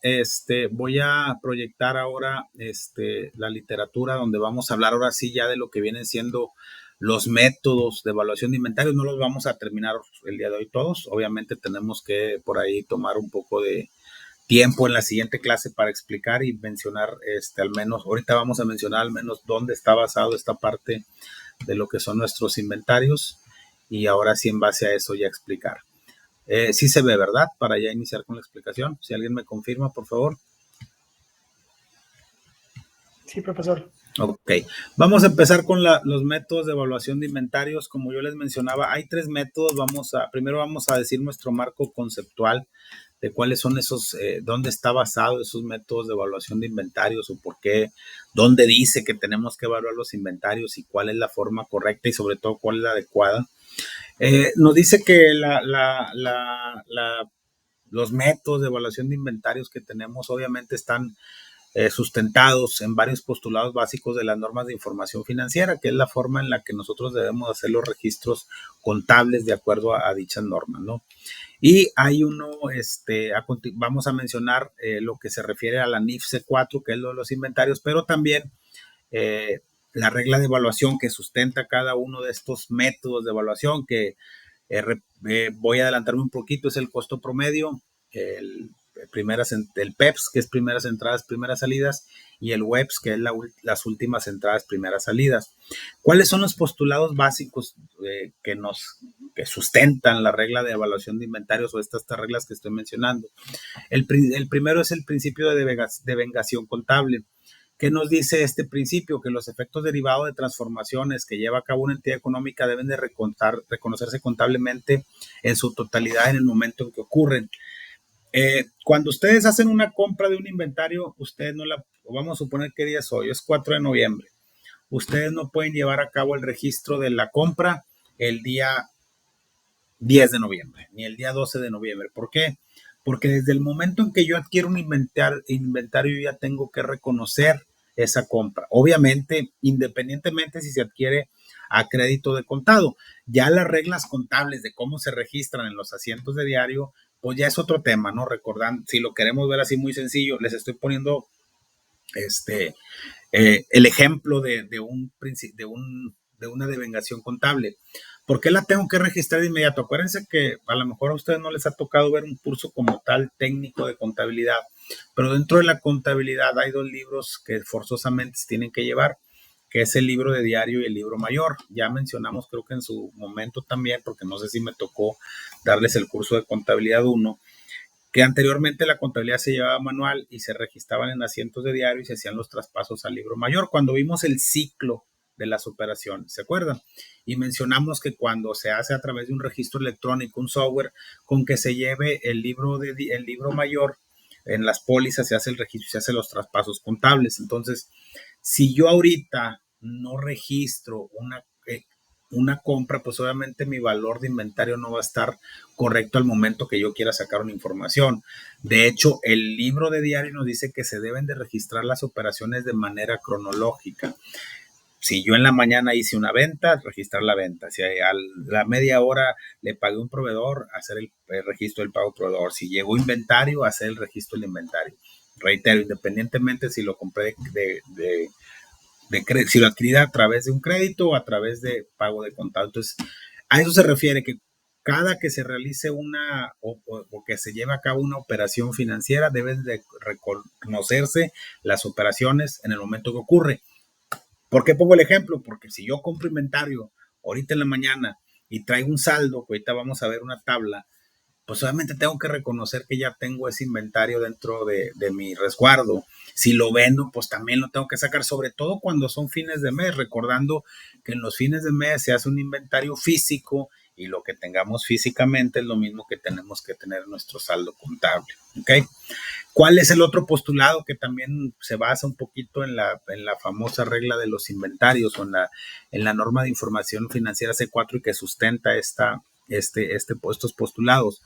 Voy a proyectar ahora la literatura donde vamos a hablar ahora sí ya de lo que vienen siendo los métodos de evaluación de inventarios. No los vamos a terminar el día de hoy todos. Obviamente tenemos que por ahí tomar un poco de tiempo en la siguiente clase para explicar y mencionar al menos, ahorita vamos a mencionar al menos dónde está basado esta parte de lo que son nuestros inventarios y ahora sí en base a eso ya explicar. Sí se ve, ¿verdad? Para ya iniciar con la explicación. Si alguien me confirma, por favor. Sí, profesor. Ok, vamos a empezar con los métodos de evaluación de inventarios. Como yo les mencionaba, hay 3 métodos. Primero vamos a decir nuestro marco conceptual de cuáles son esos, dónde está basado esos métodos de evaluación de inventarios o por qué, dónde dice que tenemos que evaluar los inventarios y cuál es la forma correcta y sobre todo cuál es la adecuada. Nos dice que los métodos de evaluación de inventarios que tenemos obviamente están sustentados en varios postulados básicos de las normas de información financiera, que es la forma en la que nosotros debemos hacer los registros contables de acuerdo a dichas normas, ¿no? Y hay uno, vamos a mencionar lo que se refiere a la NIF C4, que es lo de los inventarios, pero también eh, la regla de evaluación que sustenta cada uno de estos métodos de evaluación, que voy a adelantarme un poquito, es el costo promedio, el el PEPS, que es primeras entradas, primeras salidas, y el WEPS, que es las últimas entradas, primeras salidas. ¿Cuáles son los postulados básicos que sustentan la regla de evaluación de inventarios o estas reglas que estoy mencionando? El primero es el principio de devengación contable. ¿Qué nos dice este principio? Que los efectos derivados de transformaciones que lleva a cabo una entidad económica deben de reconocerse contablemente en su totalidad en el momento en que ocurren. Cuando ustedes hacen una compra de un inventario, ustedes no la, vamos a suponer que día es hoy, es 4 de noviembre. Ustedes no pueden llevar a cabo el registro de la compra el día 10 de noviembre, ni el día 12 de noviembre. ¿Por qué? Porque desde el momento en que yo adquiero un inventario, yo ya tengo que reconocer esa compra. Obviamente, independientemente si se adquiere a crédito de contado. Ya las reglas contables de cómo se registran en los asientos de diario, pues ya es otro tema, ¿no? Recordando, si lo queremos ver así muy sencillo, les estoy poniendo el ejemplo de una devengación contable. ¿Por qué la tengo que registrar de inmediato? Acuérdense que a lo mejor a ustedes no les ha tocado ver un curso como tal técnico de contabilidad, pero dentro de la contabilidad hay 2 libros que forzosamente se tienen que llevar, que es el libro de diario y el libro mayor. Ya mencionamos, creo que en su momento también, porque no sé si me tocó darles el curso de contabilidad 1, que anteriormente la contabilidad se llevaba manual y se registraban en asientos de diario y se hacían los traspasos al libro mayor. Cuando vimos el ciclo de las operaciones, ¿se acuerdan? Y mencionamos que cuando se hace a través de un registro electrónico, un software, con que se lleve el libro mayor, en las pólizas se hace el registro, se hacen los traspasos contables. Entonces, si yo ahorita no registro una compra, pues obviamente mi valor de inventario no va a estar correcto al momento que yo quiera sacar una información. De hecho, el libro de diario nos dice que se deben de registrar las operaciones de manera cronológica. Si yo en la mañana hice una venta, registrar la venta. Si a la media hora le pagué a un proveedor, hacer el registro del pago proveedor. Si llegó inventario, hacer el registro del inventario. Reitero, independientemente si lo compré si lo adquirí a través de un crédito o a través de pago de contado. Entonces, a eso se refiere que cada que se realice o que se lleve a cabo una operación financiera, deben de reconocerse las operaciones en el momento que ocurre. ¿Por qué pongo el ejemplo? Porque si yo compro inventario ahorita en la mañana y traigo un saldo, que ahorita vamos a ver una tabla, pues obviamente tengo que reconocer que ya tengo ese inventario dentro de mi resguardo. Si lo vendo, pues también lo tengo que sacar, sobre todo cuando son fines de mes, recordando que en los fines de mes se hace un inventario físico y lo que tengamos físicamente es lo mismo que tenemos que tener en nuestro saldo contable. ¿Ok? ¿Cuál es el otro postulado que también se basa un poquito en la famosa regla de los inventarios o en la norma de información financiera C4 y que sustenta estos postulados?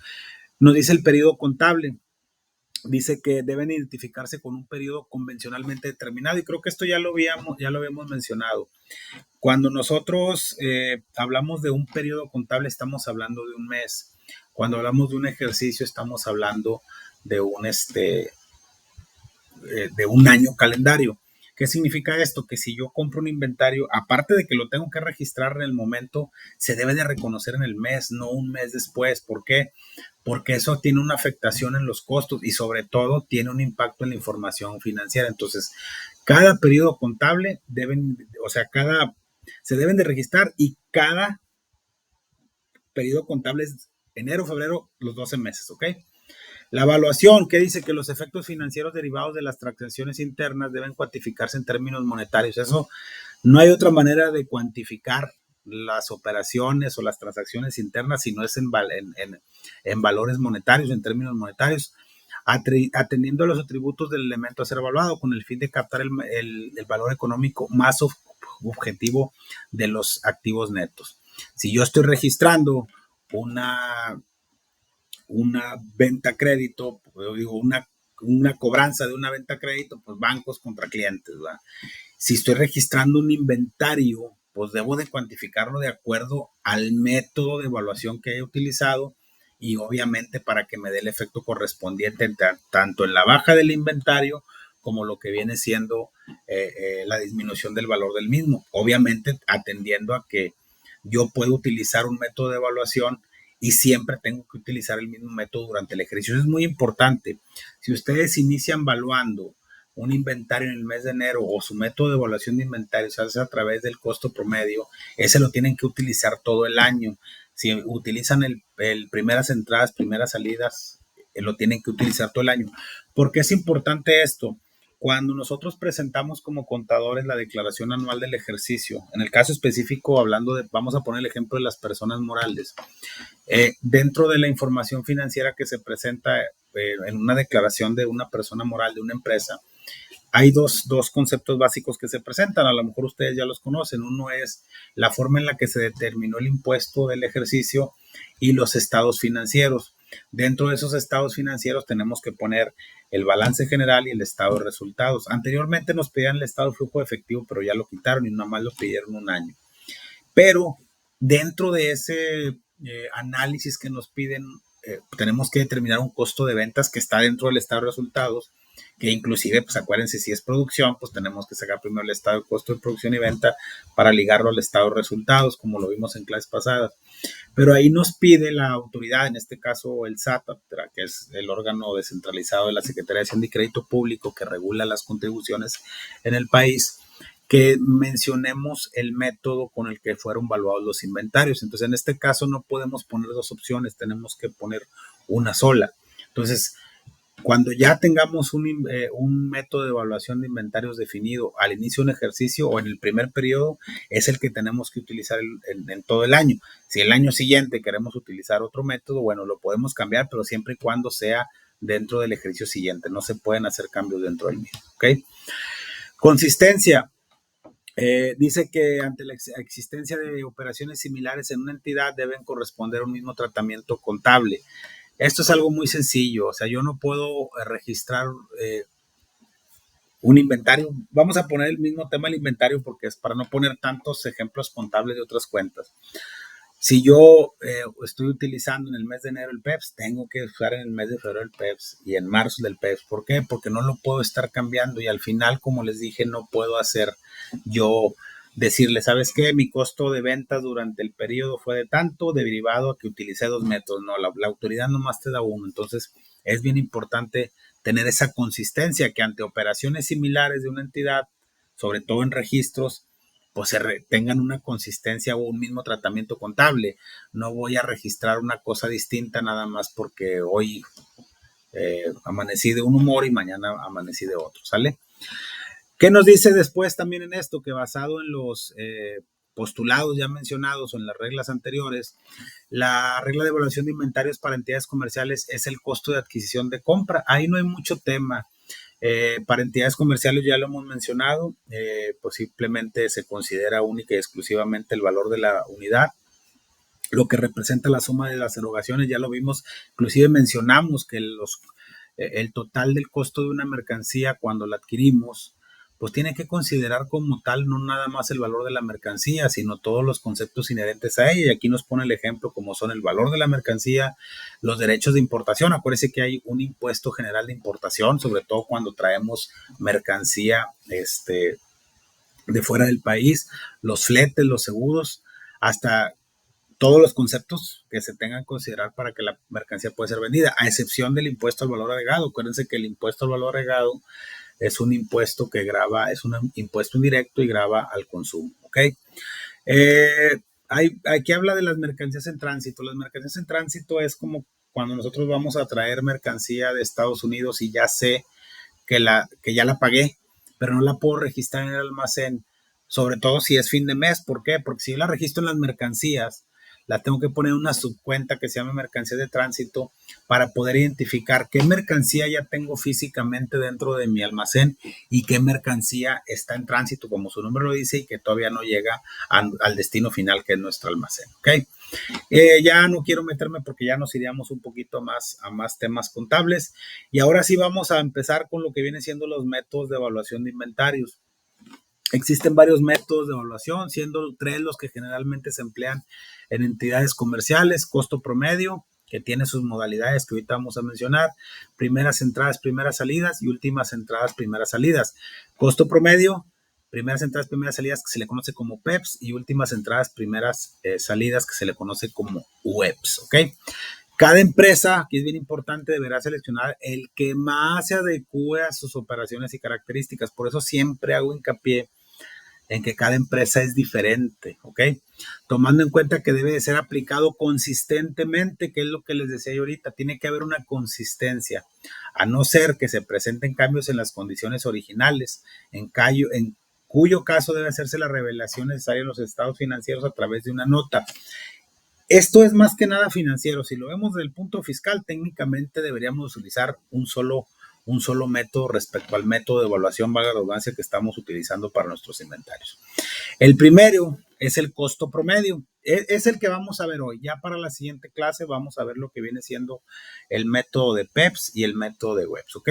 Nos dice el periodo contable, dice que deben identificarse con un periodo convencionalmente determinado y creo que esto ya lo habíamos mencionado. Cuando nosotros hablamos de un periodo contable estamos hablando de un mes. Cuando hablamos de un ejercicio estamos hablando de de un año calendario. ¿Qué significa esto? Que si yo compro un inventario, aparte de que lo tengo que registrar en el momento, se debe de reconocer en el mes, no un mes después. ¿Por qué? Porque eso tiene una afectación en los costos y sobre todo tiene un impacto en la información financiera. Entonces, cada periodo contable se deben de registrar y cada periodo contable es enero, febrero, los 12 meses, ¿ok? La evaluación, que dice que los efectos financieros derivados de las transacciones internas deben cuantificarse en términos monetarios. Eso no hay otra manera de cuantificar las operaciones o las transacciones internas si no es en valores monetarios, en términos monetarios, atendiendo a los atributos del elemento a ser evaluado con el fin de captar el valor económico más objetivo de los activos netos. Si yo estoy registrando una venta crédito, digo, una cobranza de una venta crédito, pues bancos contra clientes, ¿verdad? Si estoy registrando un inventario, pues debo de cuantificarlo de acuerdo al método de evaluación que he utilizado y obviamente para que me dé el efecto correspondiente tanto en la baja del inventario como lo que viene siendo la disminución del valor del mismo. Obviamente atendiendo a que yo puedo utilizar un método de evaluación y siempre tengo que utilizar el mismo método durante el ejercicio. Eso es muy importante. Si ustedes inician evaluando un inventario en el mes de enero o su método de evaluación de inventario se hace a través del costo promedio, ese lo tienen que utilizar todo el año. Si utilizan el primeras entradas, primeras salidas, lo tienen que utilizar todo el año. ¿Por qué es importante esto? Cuando nosotros presentamos como contadores la declaración anual del ejercicio, en el caso específico, vamos a poner el ejemplo de las personas morales, dentro de la información financiera que se presenta en una declaración de una persona moral, de una empresa, hay dos conceptos básicos que se presentan, a lo mejor ustedes ya los conocen. Uno es la forma en la que se determinó el impuesto del ejercicio y los estados financieros. Dentro de esos estados financieros tenemos que poner el balance general y el estado de resultados. Anteriormente nos pedían el estado de flujo de efectivo, pero ya lo quitaron y nada más lo pidieron un año. Pero dentro de ese análisis que nos piden, tenemos que determinar un costo de ventas que está dentro del estado de resultados, que inclusive, pues acuérdense, si es producción, pues tenemos que sacar primero el estado de costo de producción y venta para ligarlo al estado de resultados, como lo vimos en clases pasadas. Pero ahí nos pide la autoridad, en este caso el SAT, que es el órgano descentralizado de la Secretaría de Hacienda y Crédito Público que regula las contribuciones en el país, que mencionemos el método con el que fueron evaluados los inventarios. Entonces, en este caso no podemos poner dos opciones, tenemos que poner una sola. Entonces, cuando ya tengamos un método de evaluación de inventarios definido al inicio de un ejercicio o en el primer periodo, es el que tenemos que utilizar en todo el año. Si el año siguiente queremos utilizar otro método, bueno, lo podemos cambiar, pero siempre y cuando sea dentro del ejercicio siguiente. No se pueden hacer cambios dentro del mismo. ¿Ok? Consistencia. Dice que ante la existencia de operaciones similares en una entidad deben corresponder a un mismo tratamiento contable. Esto es algo muy sencillo, o sea, yo no puedo registrar un inventario. Vamos a poner el mismo tema del inventario porque es para no poner tantos ejemplos contables de otras cuentas. Si yo estoy utilizando en el mes de enero el PEPS, tengo que usar en el mes de febrero el PEPS y en marzo del PEPS. ¿Por qué? Porque no lo puedo estar cambiando y al final, como les dije, no puedo hacer yo decirle, ¿sabes qué? Mi costo de ventas durante el periodo fue de tanto, derivado a que utilicé dos métodos. No, la autoridad nomás te da uno. Entonces, es bien importante tener esa consistencia que ante operaciones similares de una entidad, sobre todo en registros, pues tengan una consistencia o un mismo tratamiento contable. No voy a registrar una cosa distinta nada más porque hoy amanecí de un humor y mañana amanecí de otro, ¿sale? ¿Qué nos dice después también en esto? Que basado en los postulados ya mencionados o en las reglas anteriores, la regla de evaluación de inventarios para entidades comerciales es el costo de adquisición de compra. Ahí no hay mucho tema. Para entidades comerciales ya lo hemos mencionado, pues simplemente se considera única y exclusivamente el valor de la unidad, lo que representa la suma de las erogaciones, ya lo vimos, inclusive mencionamos que el total del costo de una mercancía cuando la adquirimos, pues tiene que considerar como tal no nada más el valor de la mercancía, sino todos los conceptos inherentes a ella. Y aquí nos pone el ejemplo como son el valor de la mercancía, los derechos de importación. Acuérdense que hay un impuesto general de importación, sobre todo cuando traemos mercancía de fuera del país, los fletes, los seguros, hasta todos los conceptos que se tengan que considerar para que la mercancía pueda ser vendida, a excepción del impuesto al valor agregado. Acuérdense que el impuesto al valor agregado es un impuesto que grava, es un impuesto indirecto y grava al consumo, ¿ok? Aquí habla de las mercancías en tránsito. Las mercancías en tránsito es como cuando nosotros vamos a traer mercancía de Estados Unidos y ya sé que ya la pagué, pero no la puedo registrar en el almacén, sobre todo si es fin de mes. ¿Por qué? Porque si yo la registro en las mercancías, la tengo que poner en una subcuenta que se llama mercancía de tránsito para poder identificar qué mercancía ya tengo físicamente dentro de mi almacén y qué mercancía está en tránsito, como su nombre lo dice, y que todavía no llega al destino final, que es nuestro almacén. ¿Ok? Ya no quiero meterme porque ya nos iríamos un poquito más a más temas contables. Y ahora sí vamos a empezar con lo que vienen siendo los métodos de evaluación de inventarios. Existen varios métodos de evaluación, siendo 3 los que generalmente se emplean en entidades comerciales: costo promedio, que tiene sus modalidades que ahorita vamos a mencionar, primeras entradas, primeras salidas y últimas entradas, primeras salidas. Costo promedio, primeras entradas, primeras salidas, que se le conoce como PEPS, y últimas entradas, primeras salidas, que se le conoce como UEPS, ¿ok? Cada empresa, aquí es bien importante, deberá seleccionar el que más se adecue a sus operaciones y características. Por eso siempre hago hincapié en que cada empresa es diferente, ¿ok? Tomando en cuenta que debe de ser aplicado consistentemente, que es lo que les decía yo ahorita, tiene que haber una consistencia, a no ser que se presenten cambios en las condiciones originales, en cuyo caso debe hacerse la revelación necesaria en los estados financieros a través de una nota. Esto es más que nada financiero. Si lo vemos desde el punto fiscal, técnicamente deberíamos utilizar un solo método respecto al método de evaluación, valga la redundancia, que estamos utilizando para nuestros inventarios. El primero es el costo promedio. Es el que vamos a ver hoy. Ya para la siguiente clase vamos a ver lo que viene siendo el método de PEPS y el método de WEPS, ¿ok?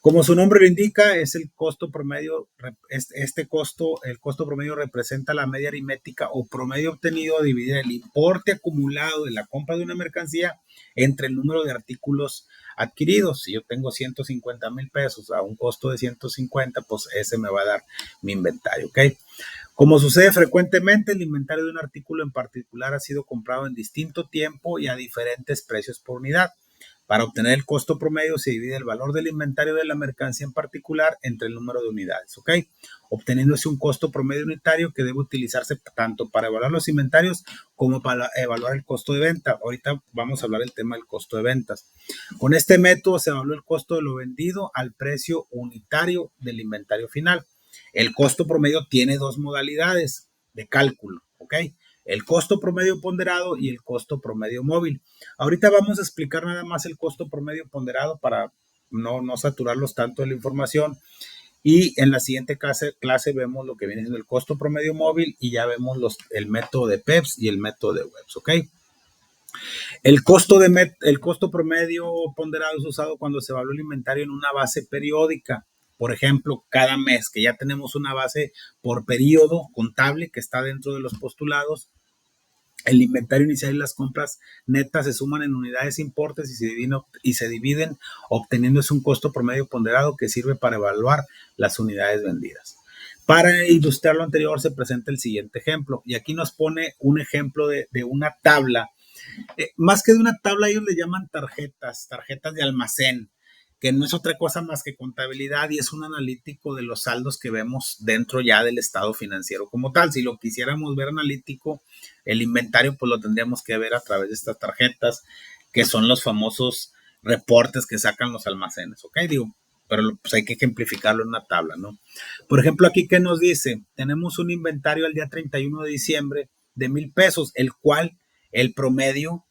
Como su nombre lo indica, es el costo promedio. El costo promedio representa la media aritmética o promedio obtenido a dividir el importe acumulado de la compra de una mercancía entre el número de artículos adquiridos. Si yo tengo 150,000 pesos a un costo de 150, pues ese me va a dar mi inventario, ¿ok? Como sucede frecuentemente, el inventario de un artículo en particular ha sido comprado en distinto tiempo y a diferentes precios por unidad. Para obtener el costo promedio se divide el valor del inventario de la mercancía en particular entre el número de unidades, ¿ok? Obteniéndose un costo promedio unitario que debe utilizarse tanto para evaluar los inventarios como para evaluar el costo de venta. Ahorita vamos a hablar del tema del costo de ventas. Con este método se evalúa el costo de lo vendido al precio unitario del inventario final. El costo promedio tiene 2 modalidades de cálculo, ¿ok? El costo promedio ponderado y el costo promedio móvil. Ahorita vamos a explicar nada más el costo promedio ponderado para no saturarlos tanto de la información. Y en la siguiente clase vemos lo que viene siendo el costo promedio móvil y ya vemos el método de PEPS y el método de WEPS, ¿ok? El costo promedio ponderado es usado cuando se evalúa el inventario en una base periódica. Por ejemplo, cada mes, que ya tenemos una base por periodo contable que está dentro de los postulados, el inventario inicial y las compras netas se suman en unidades importes y se dividen, obteniéndose un costo promedio ponderado que sirve para evaluar las unidades vendidas. Para ilustrar lo anterior se presenta el siguiente ejemplo, y aquí nos pone un ejemplo de una tabla. Más que de una tabla, ellos le llaman tarjetas de almacén, que no es otra cosa más que contabilidad y es un analítico de los saldos que vemos dentro ya del estado financiero como tal. Si lo quisiéramos ver analítico, el inventario pues lo tendríamos que ver a través de estas tarjetas, que son los famosos reportes que sacan los almacenes, ¿ok? Digo, pero pues hay que ejemplificarlo en una tabla, ¿no? Por ejemplo, aquí, ¿qué nos dice? Tenemos un inventario al día 31 de diciembre de 1,000 pesos, el cual el promedio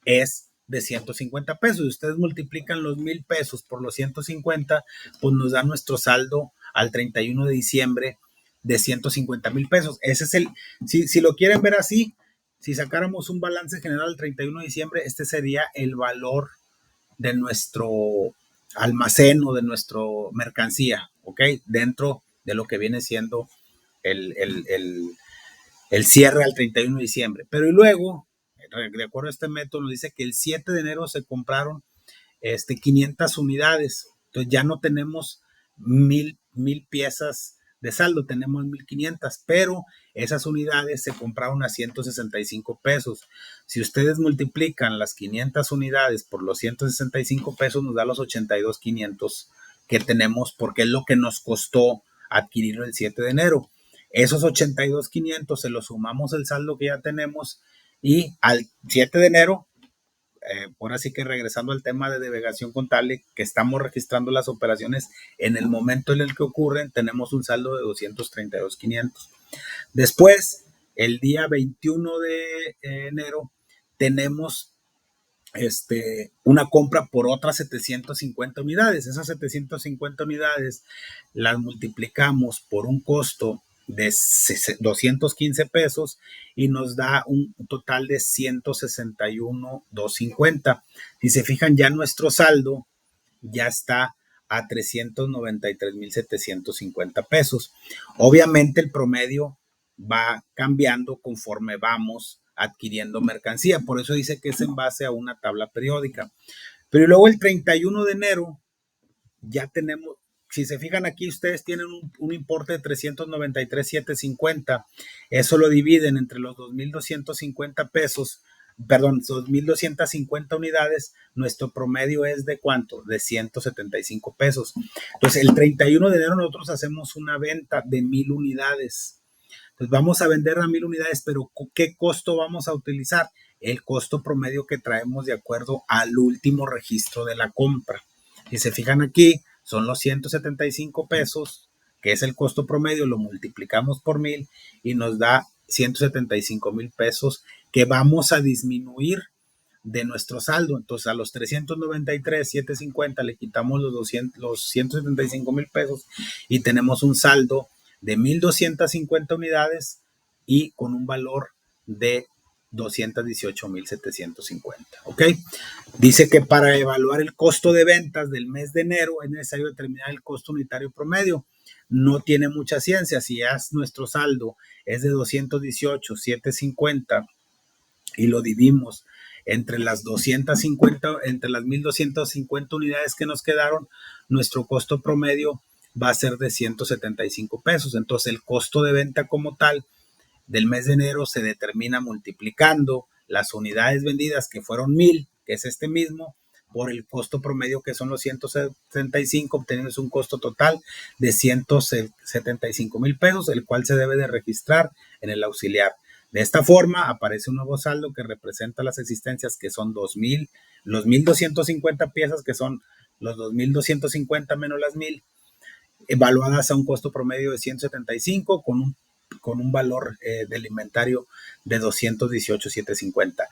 es de 150 pesos. Y ustedes multiplican los 1,000 pesos por los 150, pues nos da nuestro saldo al 31 de diciembre de 150,000 pesos. Ese es si lo quieren ver así, si sacáramos un balance general al 31 de diciembre, este sería el valor de nuestro almacén o de nuestra mercancía, ¿ok? Dentro de lo que viene siendo el, el, el, el cierre al 31 de diciembre. Pero y luego, de acuerdo a este método, nos dice que el 7 de enero se compraron 500 unidades. Entonces ya no tenemos mil piezas de saldo, tenemos 1,500, pero esas unidades se compraron a 165 pesos. Si ustedes multiplican las 500 unidades por los 165 pesos, nos da los 82,500 que tenemos, porque es lo que nos costó adquirirlo el 7 de enero. Esos 82,500 se los sumamos el saldo que ya tenemos y al 7 de enero, ahora sí que regresando al tema de navegación contable, que estamos registrando las operaciones en el momento en el que ocurren, tenemos un saldo de 232,500. Después, el día 21 de enero, tenemos una compra por otras 750 unidades. Esas 750 unidades las multiplicamos por un costo de 215 pesos y nos da un total de 161,250. Si se fijan, ya nuestro saldo ya está a 393,750 pesos. Obviamente el promedio va cambiando conforme vamos adquiriendo mercancía, por eso dice que es en base a una tabla periódica. Pero luego el 31 de enero ya tenemos, si se fijan aquí, ustedes tienen un importe de 393,750. Eso lo dividen entre los 2,250 pesos, perdón, 2,250 unidades. Nuestro promedio es de ¿cuánto? De 175 pesos. Entonces, el 31 de enero nosotros hacemos una venta de 1,000 unidades. Entonces, vamos a vender a 1,000 unidades, pero ¿qué costo vamos a utilizar? El costo promedio que traemos de acuerdo al último registro de la compra. Si se fijan aquí, son los 175 pesos, que es el costo promedio, lo multiplicamos por 1,000 y nos da 175,000 pesos que vamos a disminuir de nuestro saldo. Entonces, a los 393,750 le quitamos los 175,000 pesos y tenemos un saldo de 1,250 unidades y con un valor de 218,750. ¿Ok? Dice que para evaluar el costo de ventas del mes de enero es necesario determinar el costo unitario promedio. No tiene mucha ciencia. Si nuestro saldo es de 218,750 y lo dividimos entre las 250, entre las 1,250 unidades que nos quedaron, nuestro costo promedio va a ser de 175 pesos. Entonces, el costo de venta como tal del mes de enero se determina multiplicando las unidades vendidas, que fueron 1,000, que es este mismo, por el costo promedio, que son los 175, obteniendo un costo total de 175,000 pesos, el cual se debe de registrar en el auxiliar. De esta forma aparece un nuevo saldo que representa las existencias, que son 2,000, los 1,250 piezas, que son los 2,250 menos las 1,000, evaluadas a un costo promedio de 175 con un valor del inventario de 218,750.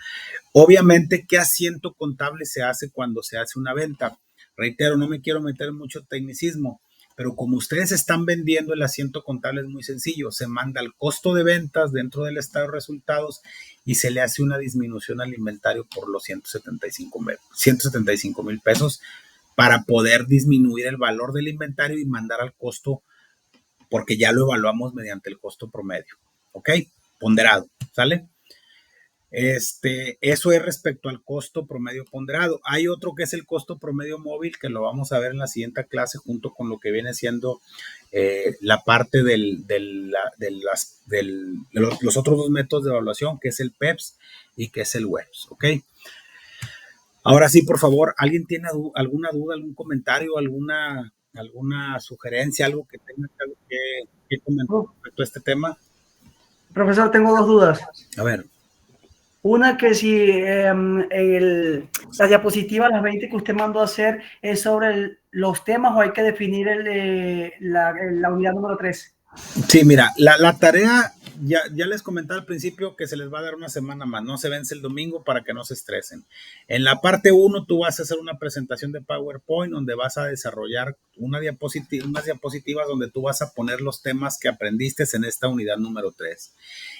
Obviamente, ¿qué asiento contable se hace cuando se hace una venta? Reitero, no me quiero meter en mucho tecnicismo, pero como ustedes están vendiendo, el asiento contable es muy sencillo. Se manda el costo de ventas dentro del estado de resultados y se le hace una disminución al inventario por los 175,000 pesos para poder disminuir el valor del inventario y mandar al costo, porque ya lo evaluamos mediante el costo promedio. ¿Ok? Ponderado, ¿sale? Eso es respecto al costo promedio ponderado. Hay otro que es el costo promedio móvil, que lo vamos a ver en la siguiente clase junto con lo que viene siendo la parte de los otros dos métodos de evaluación, que es el PEPS y que es el WEPS. ¿Ok? Ahora sí, por favor, ¿alguien tiene alguna duda, algún comentario, alguna sugerencia, algo que tenga que comentar respecto a este tema? Profesor, tengo dos dudas. A ver. Una, que si la diapositiva, las 20 que usted mandó a hacer, es sobre los temas o hay que definir la unidad número 3. Sí, mira, la tarea, ya les comenté al principio que se les va a dar una semana más, no se vence el domingo para que no se estresen. En la parte 1 tú vas a hacer una presentación de PowerPoint donde vas a desarrollar unas diapositivas donde tú vas a poner los temas que aprendiste en esta unidad número 3.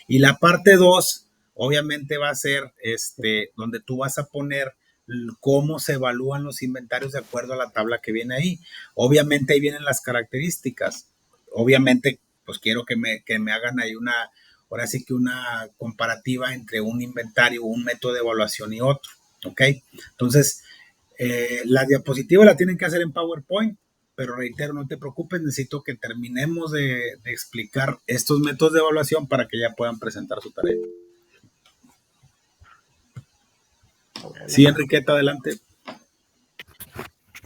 Y la parte 2 obviamente va a ser donde tú vas a poner cómo se evalúan los inventarios de acuerdo a la tabla que viene ahí. Obviamente ahí vienen las características. Obviamente, pues quiero que me hagan ahí ahora sí que una comparativa entre un inventario, un método de evaluación y otro, ¿ok? Entonces, la diapositiva la tienen que hacer en PowerPoint, pero reitero, no te preocupes, necesito que terminemos de explicar estos métodos de evaluación para que ya puedan presentar su tarea. Sí, Enriqueta, adelante.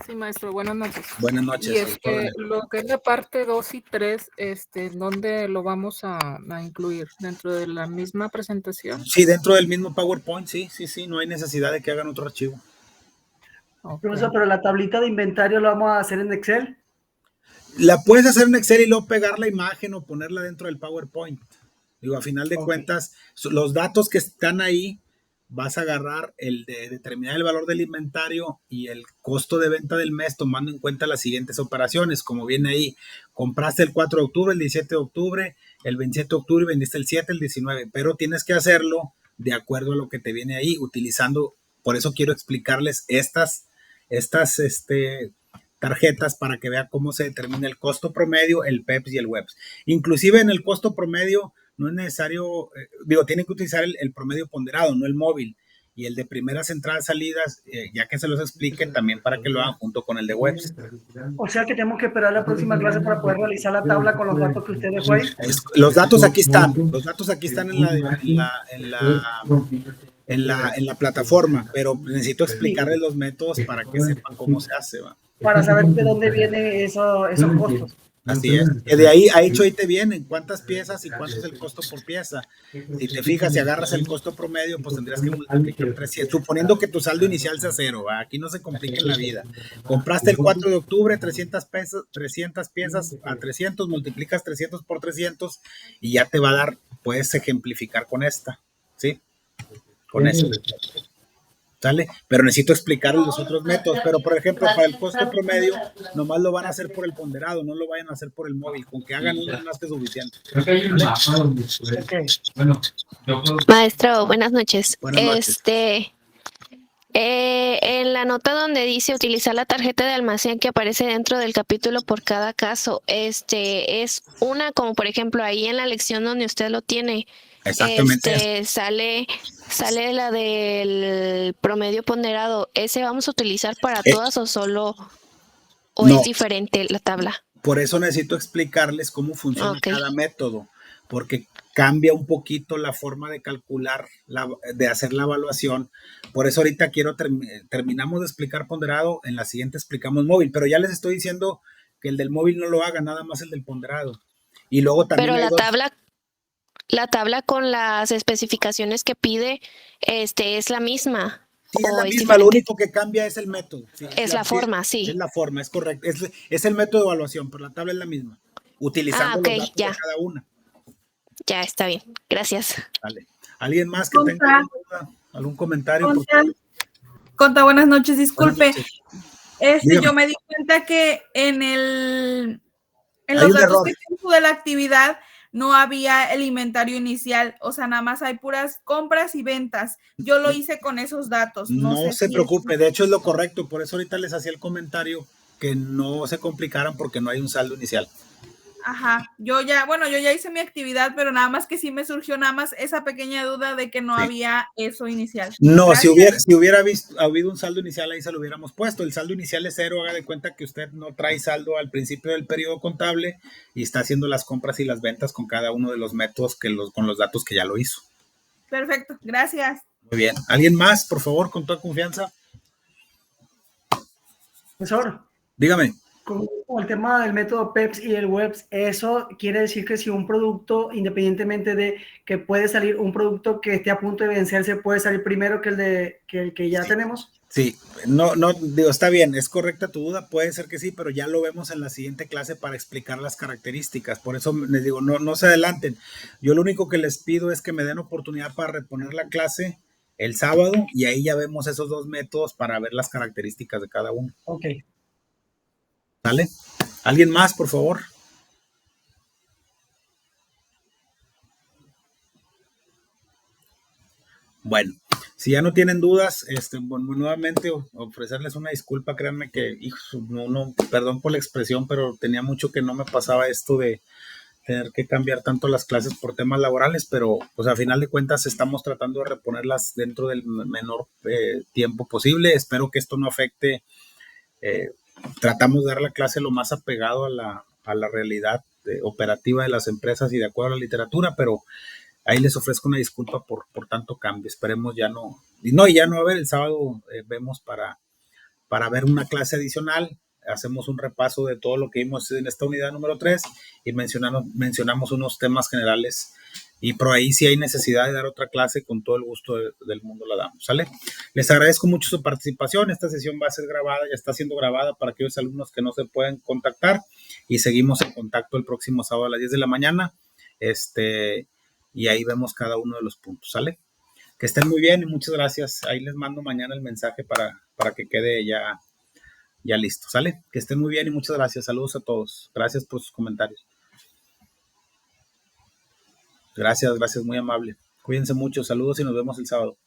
Sí, maestro, buenas noches. Buenas noches. Y lo que es la parte 2 y 3, ¿dónde lo vamos a incluir? ¿Dentro de la misma presentación? Sí, dentro del mismo PowerPoint, sí, no hay necesidad de que hagan otro archivo. Okay. Profesor, pero la tablita de inventario la vamos a hacer en Excel. La puedes hacer en Excel y luego pegar la imagen o ponerla dentro del PowerPoint. Digo, a final de cuentas, los datos que están ahí, vas a agarrar el de determinar el valor del inventario y el costo de venta del mes, tomando en cuenta las siguientes operaciones, como viene ahí. Compraste el 4 de octubre, el 17 de octubre, el 27 de octubre y vendiste el 7, el 19, pero tienes que hacerlo de acuerdo a lo que te viene ahí, utilizando, por eso quiero explicarles estas tarjetas para que vea cómo se determina el costo promedio, el PEPS y el WEPS. Inclusive en el costo promedio no es necesario, tienen que utilizar el promedio ponderado, no el móvil. Y el de primeras entradas, salidas, ya que se los expliquen también para que lo hagan junto con el de WEPS. O sea que tenemos que esperar la próxima clase para poder realizar la tabla con los datos que usted dejó ahí. Los datos aquí están en la plataforma, pero necesito explicarles los métodos para que sepan cómo se hace, ¿va? Para saber de dónde vienen esos costos. Así es. De ahí te vienen cuántas piezas y cuánto es el costo por pieza. Si te fijas, si agarras el costo promedio, pues tendrías que multiplicar 300, suponiendo que tu saldo inicial sea 0, ¿va? Aquí no se complica en la vida. Compraste el 4 de octubre, 300 piezas a 300, multiplicas 300 por 300 y ya te va a dar, puedes ejemplificar con esta, ¿sí? Con eso. ¿Sale? Pero necesito explicarles los otros métodos. Pero, por ejemplo, para el costo promedio, nomás lo van a hacer por el ponderado, no lo vayan a hacer por el móvil. Con que hagan uno es más que suficiente. Maestro, buenas noches. Buenas noches. En la nota donde dice utilizar la tarjeta de almacén que aparece dentro del capítulo por cada caso, es una, como por ejemplo ahí en la lección donde usted lo tiene. Exactamente. Sale la del promedio ponderado. ¿Ese vamos a utilizar para todas o solo no, es diferente la tabla? Por eso necesito explicarles cómo funciona cada método, porque cambia un poquito la forma de calcular, de hacer la evaluación. Por eso ahorita terminamos de explicar ponderado, en la siguiente explicamos móvil, pero ya les estoy diciendo que el del móvil no lo haga, nada más el del ponderado. Y luego también pero la tabla con las especificaciones que pide es la misma. Sí, es la misma, lo único que cambia es el método. Sí, es la forma, sí. Es la forma, es correcto. Es el método de evaluación, pero la tabla es la misma, utilizando los datos de cada una. Ya, está bien. Gracias. Vale. ¿Alguien más que tenga algún comentario? Conta, buenas noches, disculpe. Buenas noches. Yo me di cuenta que en los datos que tengo de la actividad no había el inventario inicial, o sea, nada más hay puras compras y ventas. Yo lo hice con esos datos. No se preocupe, de hecho es lo correcto, por eso ahorita les hacía el comentario que no se complicaran porque no hay un saldo inicial. Ajá, yo ya hice mi actividad, pero nada más que sí me surgió nada más esa pequeña duda de que no había eso inicial. No, gracias. si hubiera habido un saldo inicial, ahí se lo hubiéramos puesto. El saldo inicial es 0, haga de cuenta que usted no trae saldo al principio del periodo contable y está haciendo las compras y las ventas con cada uno de los métodos con los datos que ya lo hizo. Perfecto, gracias. Muy bien. ¿Alguien más, por favor, con toda confianza? Profesor, Dígame. con el tema del método PEPS y el WEPS, eso quiere decir que si un producto, independientemente de que puede salir un producto que esté a punto de vencerse, puede salir primero que el que ya tenemos. Sí, no, digo, está bien, es correcta tu duda, puede ser que sí, pero ya lo vemos en la siguiente clase para explicar las características. Por eso les digo, no se adelanten. Yo lo único que les pido es que me den oportunidad para reponer la clase el sábado y ahí ya vemos esos dos métodos para ver las características de cada uno. Ok. ¿Sale? ¿Alguien más, por favor? Bueno, si ya no tienen dudas, bueno, nuevamente ofrecerles una disculpa, créanme que, perdón por la expresión, pero tenía mucho que no me pasaba esto de tener que cambiar tanto las clases por temas laborales, pero pues a final de cuentas estamos tratando de reponerlas dentro del menor tiempo posible. Espero que esto no afecte, tratamos de dar la clase lo más apegado a la realidad operativa de las empresas y de acuerdo a la literatura, pero ahí les ofrezco una disculpa por tanto cambio. Esperemos ya no a ver, el sábado vemos para ver una clase adicional. Hacemos un repaso de todo lo que vimos en esta unidad número 3 y mencionamos unos temas generales. Y por ahí, si hay necesidad de dar otra clase, con todo el gusto del mundo la damos, ¿sale? Les agradezco mucho su participación. Esta sesión va a ser grabada, ya está siendo grabada para aquellos alumnos que no se pueden contactar. Y seguimos en contacto el próximo sábado a las 10 de la mañana. Y ahí vemos cada uno de los puntos, ¿sale? Que estén muy bien y muchas gracias. Ahí les mando mañana el mensaje para que quede ya listo, ¿sale? Que estén muy bien y muchas gracias. Saludos a todos. Gracias por sus comentarios. Gracias, muy amable. Cuídense mucho. Saludos y nos vemos el sábado.